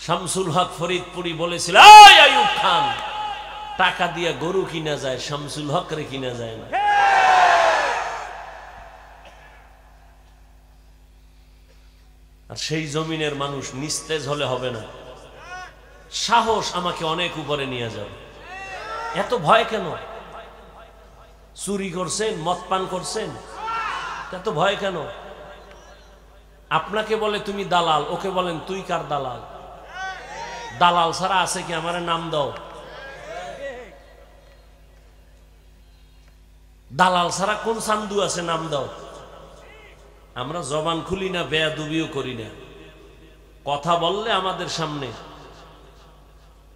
শামসুল হক ফরিদপুরি বলেছিল, আইয়ুব খান, টাকা দিয়ে গরু কিনা যায়, শামসুল হক রে কিনা যায় না। আর সেই জমিনের মানুষ নিস্তেজ হলে হবে না। সাহস আমাকে অনেক উপরে নিয়ে যাবে। এত ভয় কেন? চুরি করছেন, মদ পান করছেন, এত ভয় কেন? আপনাকে বলে তুমি দালাল, ওকে বলেন তুই কার দালাল? দালাল ছাড়া আছে কি? আমারে নাম দাও। দালাল ছাড়া কোন সান্দু আছে? নাম দাও। আমরা জবান খুলি না, বেয়াদবিও করি না। কথা বললে আমাদের সামনে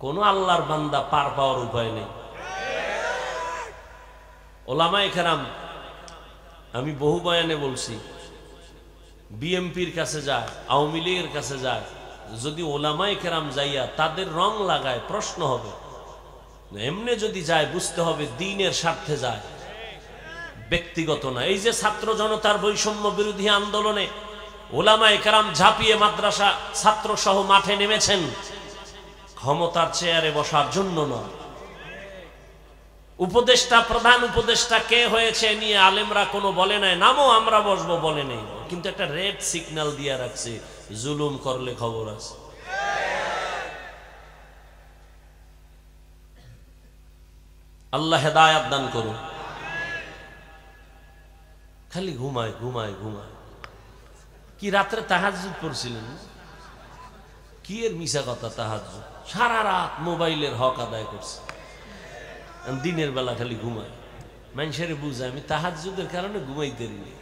কোন আল্লাহর বান্দা পার পাওয়ার উপায় নেই। ওলামায়ে কেরাম আমি বহু বয়ানে বলছি, বিএমপির কাছে যায়, আওয়ামী লীগের কাছে যায়, যদি ওলামায়ে কেরাম যাইয়া তাদের রং লাগায় প্রশ্ন হবে। এমনি যদি যায় বুঝতে হবে দ্বীনের স্বার্থে যায়, ব্যক্তিগত না। এই যে ছাত্র জনতার বৈষম্য বিরোধী আন্দোলনে ওলামায়ে কেরাম ঝাঁপিয়ে মাদ্রাসা ছাত্র সহ মাঠে নেমেছেন, ক্ষমতার চেয়ারে বসার জন্য নয়। উপদেষ্টা, প্রধান উপদেষ্টা কে হয়েছে নিয়ে আলেমরা কোনো বলে নাই, নামও আমরা বসবো বলে নেই, কিন্তু একটা রেড সিগন্যাল দিয়ে রাখছে, জুলুম করলে খবর আছে। আল্লাহ হেদায়াত দান করুন। খালি ঘুমায় ঘুমায় ঘুমায়। কি রাত্রে তাহাজ্জুদ পড়ছিলেন? কি এর মিশা কথা তাহাজ্জুদ? সারা রাত মোবাইলের হক আদায় করছে, দিনের বেলা খালি ঘুমায়। মানুষের বুঝায় আমি তাহাজ্জুদের কারণে ঘুমাইতে পারি,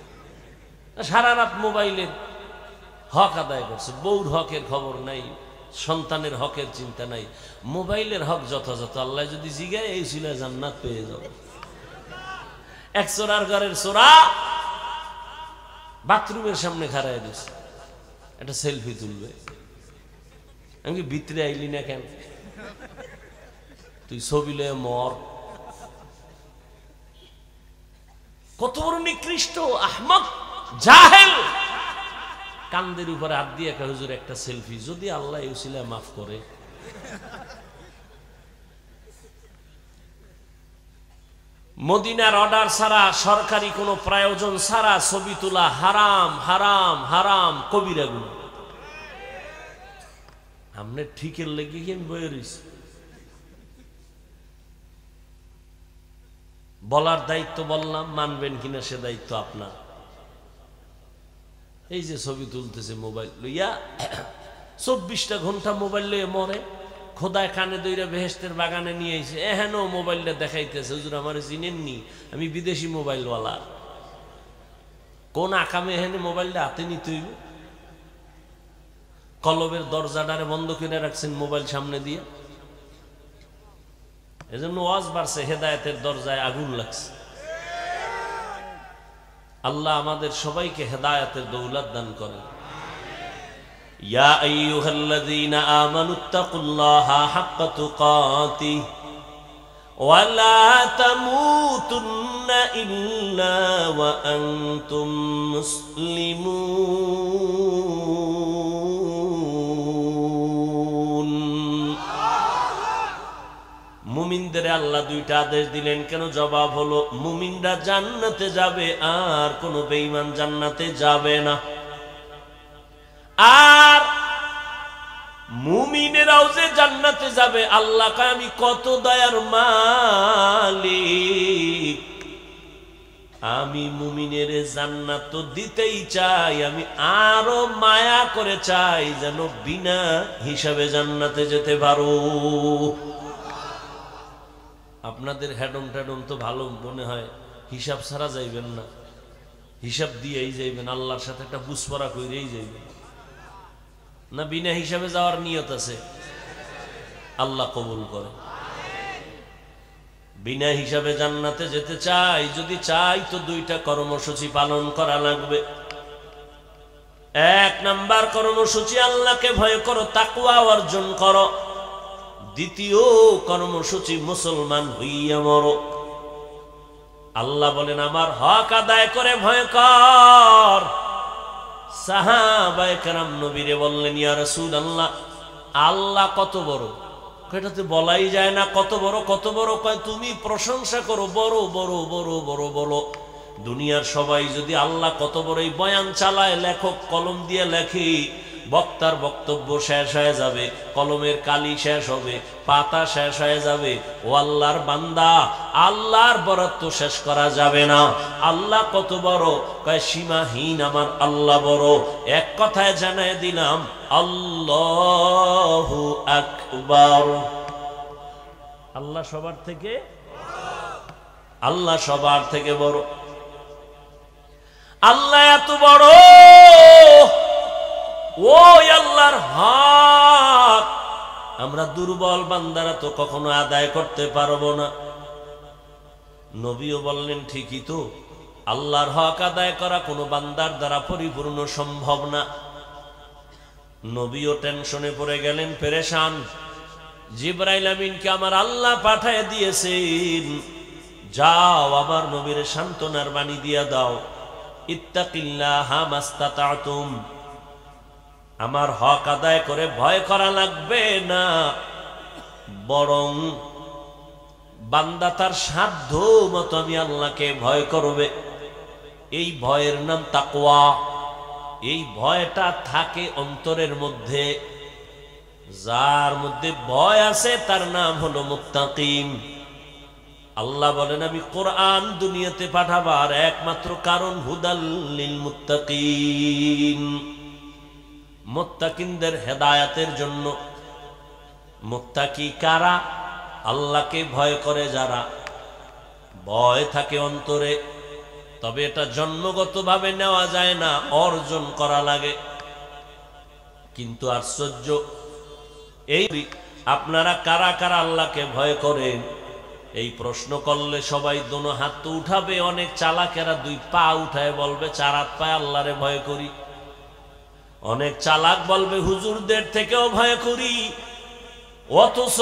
সারা রাত মোবাইলের হক আদায় করছে। বউর হকের খবর নাই, সন্তানের হকের চিন্তা নাই, মোবাইলের হক যথাযথ। আল্লাহ যদি জিগায় এই ছিল জান্নাত পেয়ে যাবে। এক চোরার ঘরের চোরা বাথরুমের সামনে খাড়ায় দিচ্ছে, একটা সেলফি তুলবে। আমি ভিতরে আইলি না কেন? তুই ছবি লয়ে মর। কত বড় নিকৃষ্ট আহমক জাহেল! কান্দের উপরে হাত দিয়ে একটা হুজুর একটা সেলফি, যদি আল্লাহ এই উসিলায় মাফ করে। মদিনার অর্ডার ছাড়া, সরকারি কোনো প্রয়োজন ছাড়া ছবি তোলা হারাম, হারাম, হারাম, কবিরা গুনাহ। আমনে ঠিকের লেগে কি বয়ে রইছি? বলার দায়িত্ব বললাম, মানবেন কিনা সে দায়িত্ব আপনার। এই যে ছবি তুলতেছে মোবাইল লইয়া, 24টা ঘন্টা মোবাইল লইয়া মরে। খোদায় কানে দইরা বেহেশতের বাগানে নিয়ে আইছে, এহেন মোবাইলটা দেখাইতেছে, হুজুর আমার চিনেননি, আমি বিদেশি মোবাইলওয়ালা। কোন আকামে এহেন মোবাইলটা হাতে নিতে হইব? কলবের দরজাটারে বন্ধ করে রাখছেন মোবাইল সামনে দিয়ে। এজন্য ওয়াজ বাড়ছে, হেদায়েতের দরজায় আগুন লাগছে। আল্লাহ আমাদের সবাইকে হেদায়েতের দৌলত দান করেন। ইয়া আইয়ুহাল্লাযীনা আমানুত্তাকুল্লাহা হাক্কা তুকাতিহি ওয়া লা তামুতুন্না ইল্লা ওয়া আনতুম মুসলিমুন। মুমিনদের আল্লাহ দুইটা আদেশ দিলেন কেন? জবাব হলো, মুমিনরা জান্নাতে যাবে আর কোন বেঈমান জান্নাতে যাবে না। আর মুমিনেরাও যে জান্নাতে যাবে, আল্লাহ কয় আমি কত দয়ার মালিক, আমি মুমিনের জান্নাত তো দিতেই চাই, আমি আরো মায়া করে চাই যেন বিনা হিসাবে জান্নাতে যেতে পারো। আপনাদের হ্যাডম ট্যাডম তো ভালো মনে হয়, হিসাব ছাড়া যাইবেন না, হিসাব দিয়েই যাইবেন, আল্লাহর সাথে একটা বুঝপড়া কইরেই যাইবেন না? বিনা হিসাবে যাওয়ার নিয়ত আছে? আল্লাহ কবুল করে। বিনা হিসাবে জান্নাতে যেতে চাই, যদি চাই তো দুইটা কর্মসূচি পালন করা লাগবে। এক নাম্বার কর্মসূচি, আল্লাহকে ভয় করো, তাকওয়া অর্জন করো। দ্বিতীয় কর্মসূচি, মুসলমান হইয়া মরো। আল্লাহ বলেন আমার হক আদায় করে ভয় কর। সাহাবায়ে কেরাম নবীরে বললেন, ইয়া রাসূলুল্লাহ, আল্লাহ কত বড়? এটাতে বলাই যায় না কত বড়, কত বড়। কয় তুমি প্রশংসা করো, বড় বড় বড় বড় বড়। দুনিয়ার সবাই যদি আল্লাহ কত বড় এই বয়ান চালায়, লেখক কলম দিয়ে লেখে, বক্তার বক্তব্য শেষ হয়ে যাবে, কলমের কালি শেষ হবে, পাতা শেষ হয়ে যাবে। ও আল্লাহর বান্দা, আল্লাহর বরাদ্দ শেষ করা যাবে না। আল্লাহ কত বড়? কয় সীমাহীন আমার আল্লাহ বড়। এক কথায় জানায় দিলাম, আল্লাহু আকবার। আল্লাহ সবার থেকে, আল্লাহ সবার থেকে বড়। আল্লাহ এত বড়, ওই আল্লাহর হক আমরা দুর্বল বান্দারা তো কখনো আদায় করতে পারবো না। নবীও বললেন ঠিকই তো, আল্লাহর হক আদায় করা কোনো বান্দার দ্বারা পরিপূর্ণ সম্ভব না। নবীও টেনশনে পড়ে গেলেন, পেরেশান। জিবরাইল আমিনকে আমার আল্লাহ পাঠায় দিয়েছেন, যাও আমার নবীর সান্ত্বনার বাণী দিয়া দাও, ইত্তাকিল্লাহা মাস্তাতাতুম, আমার হক আদায় করে ভয় করা লাগবে না, বরং বান্দা তার সাধ্য মতো আমি আল্লাহকে ভয় করবে। এই ভয়ের নাম তাকওয়া। এই ভয়টা থাকে অন্তরের মধ্যে। যার মধ্যে ভয় আছে তার নাম হলো মুত্তাকিন। আল্লাহ বলেন আমি কোরআন দুনিয়াতে পাঠাবার একমাত্র কারণ হুদাল লিল মুত্তাকিন, মুত্তাকিনদের হেদায়েতের জন্য। মুত্তাকি কারা? আল্লাহকে ভয় করে যারা। ভয় থাকে অন্তরে, তবে এটা জন্মগতভাবে নেওয়া যায় না, অর্জন করা লাগে। কিন্তু আশ্চর্য, এই আপনারা কারা কারা আল্লাহকে ভয় করেন? এই প্রশ্ন করলে সবাই দোনো হাত তো উঠাবে। অনেক চালাকেরা দুই পা উঠায় বলবে চার হাত পায়ে আল্লাহরে ভয় করি। অনেক চালাক বলবে হুজুরদের থেকেও ভয় করি। অথচ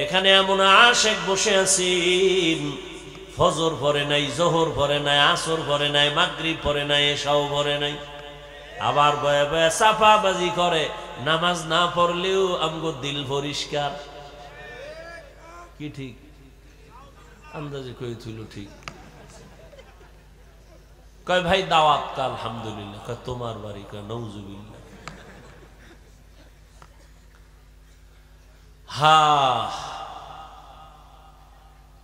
এখানে এমন আশেক বসে আছেন, ফজর পরে নাই, জোহর পরে নাই, আসর পরে নাই, মাগরিব পরে নাই, এশাও পরে নাই, আবার বয়ে বয়ে সাফাবাজি করে। নামাজ না পড়লেও আমগো দিল পরিষ্কার। কি ঠিক? আন্দাজে কই তুইল ঠিক। কয় ভাই দাওয়াত কা? আলহামদুলিল্লাহ। কয় তোমার বাড়ি? কয় নাউজুবিল্লাহ।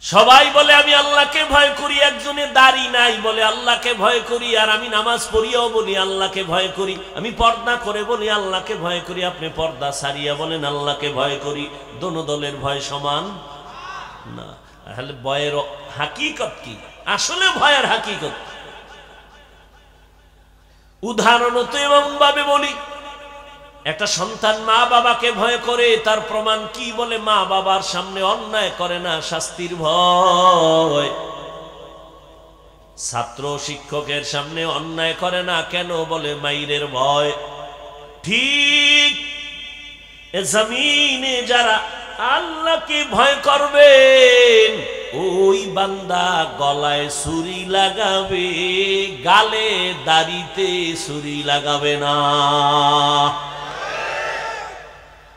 সবাই বলে আমি আল্লাহকে ভয় করি, একজনে দাড়ি নাই বলে আল্লাহকে ভয় করি, আর আমি নামাজ পড়িয়াও বলি আল্লাহকে ভয় করি, আমি পর্দা করে বলি আল্লাহকে ভয় করি, আপনি পর্দা সারিয়া বলেন আল্লাহকে ভয় করি। দোনো দলের ভয় সমান না। তাহলে ভয়ের হাকিকত কি? আসলে ভয়ের হাকিকত উদাহরণত এমন ভাবে বলি, একটা সন্তান মা বাবাকে ভয় করে, তার প্রমাণ কি? বলে মা বাবার সামনে অন্যায় করে না, শাস্তির ভয়। ছাত্র শিক্ষকের সামনে অন্যায় করে না, কেন? বলে মাইরের ভয়। ঠিক এ জমিনে যারা আল্লাহকে ভয় করবেন, ওই বান্দা গলায় ছুরি লাগাবে, গালে দাড়িতে ছুরি লাগাবে না।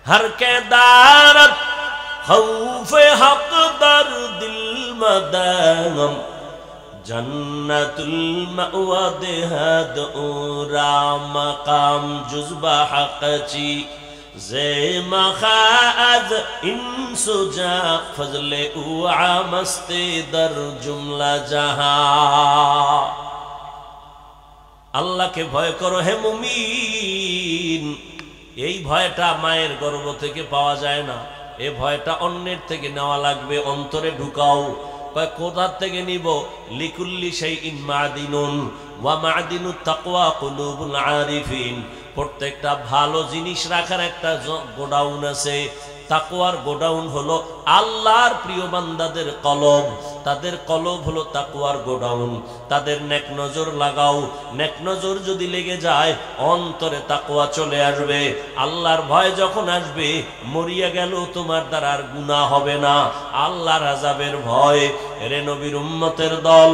हर के दारत खौफे हक दर दिल मदम जन्नतुल मअवा देहद उरा मकाम जुज़बा हक़ची जे मखाज इंसुजा फजले उआ मस्ते दर जुमला जहां। अल्लाह के भय करो हे मुमीन। এই ভয়টা মায়ের গর্ভ থেকে পাওয়া যায় না, এই ভয়টা অন্যের থেকে নেওয়া লাগবে, অন্তরে ঢুকাও। কয় কোথা থেকে নিব? লিকুল্লি শাইইন মাদিনুন ওয়া মাদিনুত তাকওয়া কুলুবুল আরিফিন। প্রত্যেকটা ভালো জিনিস রাখার একটা গোডাউন আছে। তাকওয়ার গোডাউন হলো আল্লাহর প্রিয় বান্দাদের কলব, তাদের কলব হলো তাকওয়ার গোডাউন। তাদের নেক নজর লাগাও। নেক নজর যদি লেগে যায়, অন্তরে তাকওয়া চলে আসবে। আল্লাহর ভয় যখন আসবে, মরিয়া গেল তোমার দ্বারা আর গুনাহ হবে না। আল্লাহর আযাবের ভয়। রে নবীর উম্মতের দল,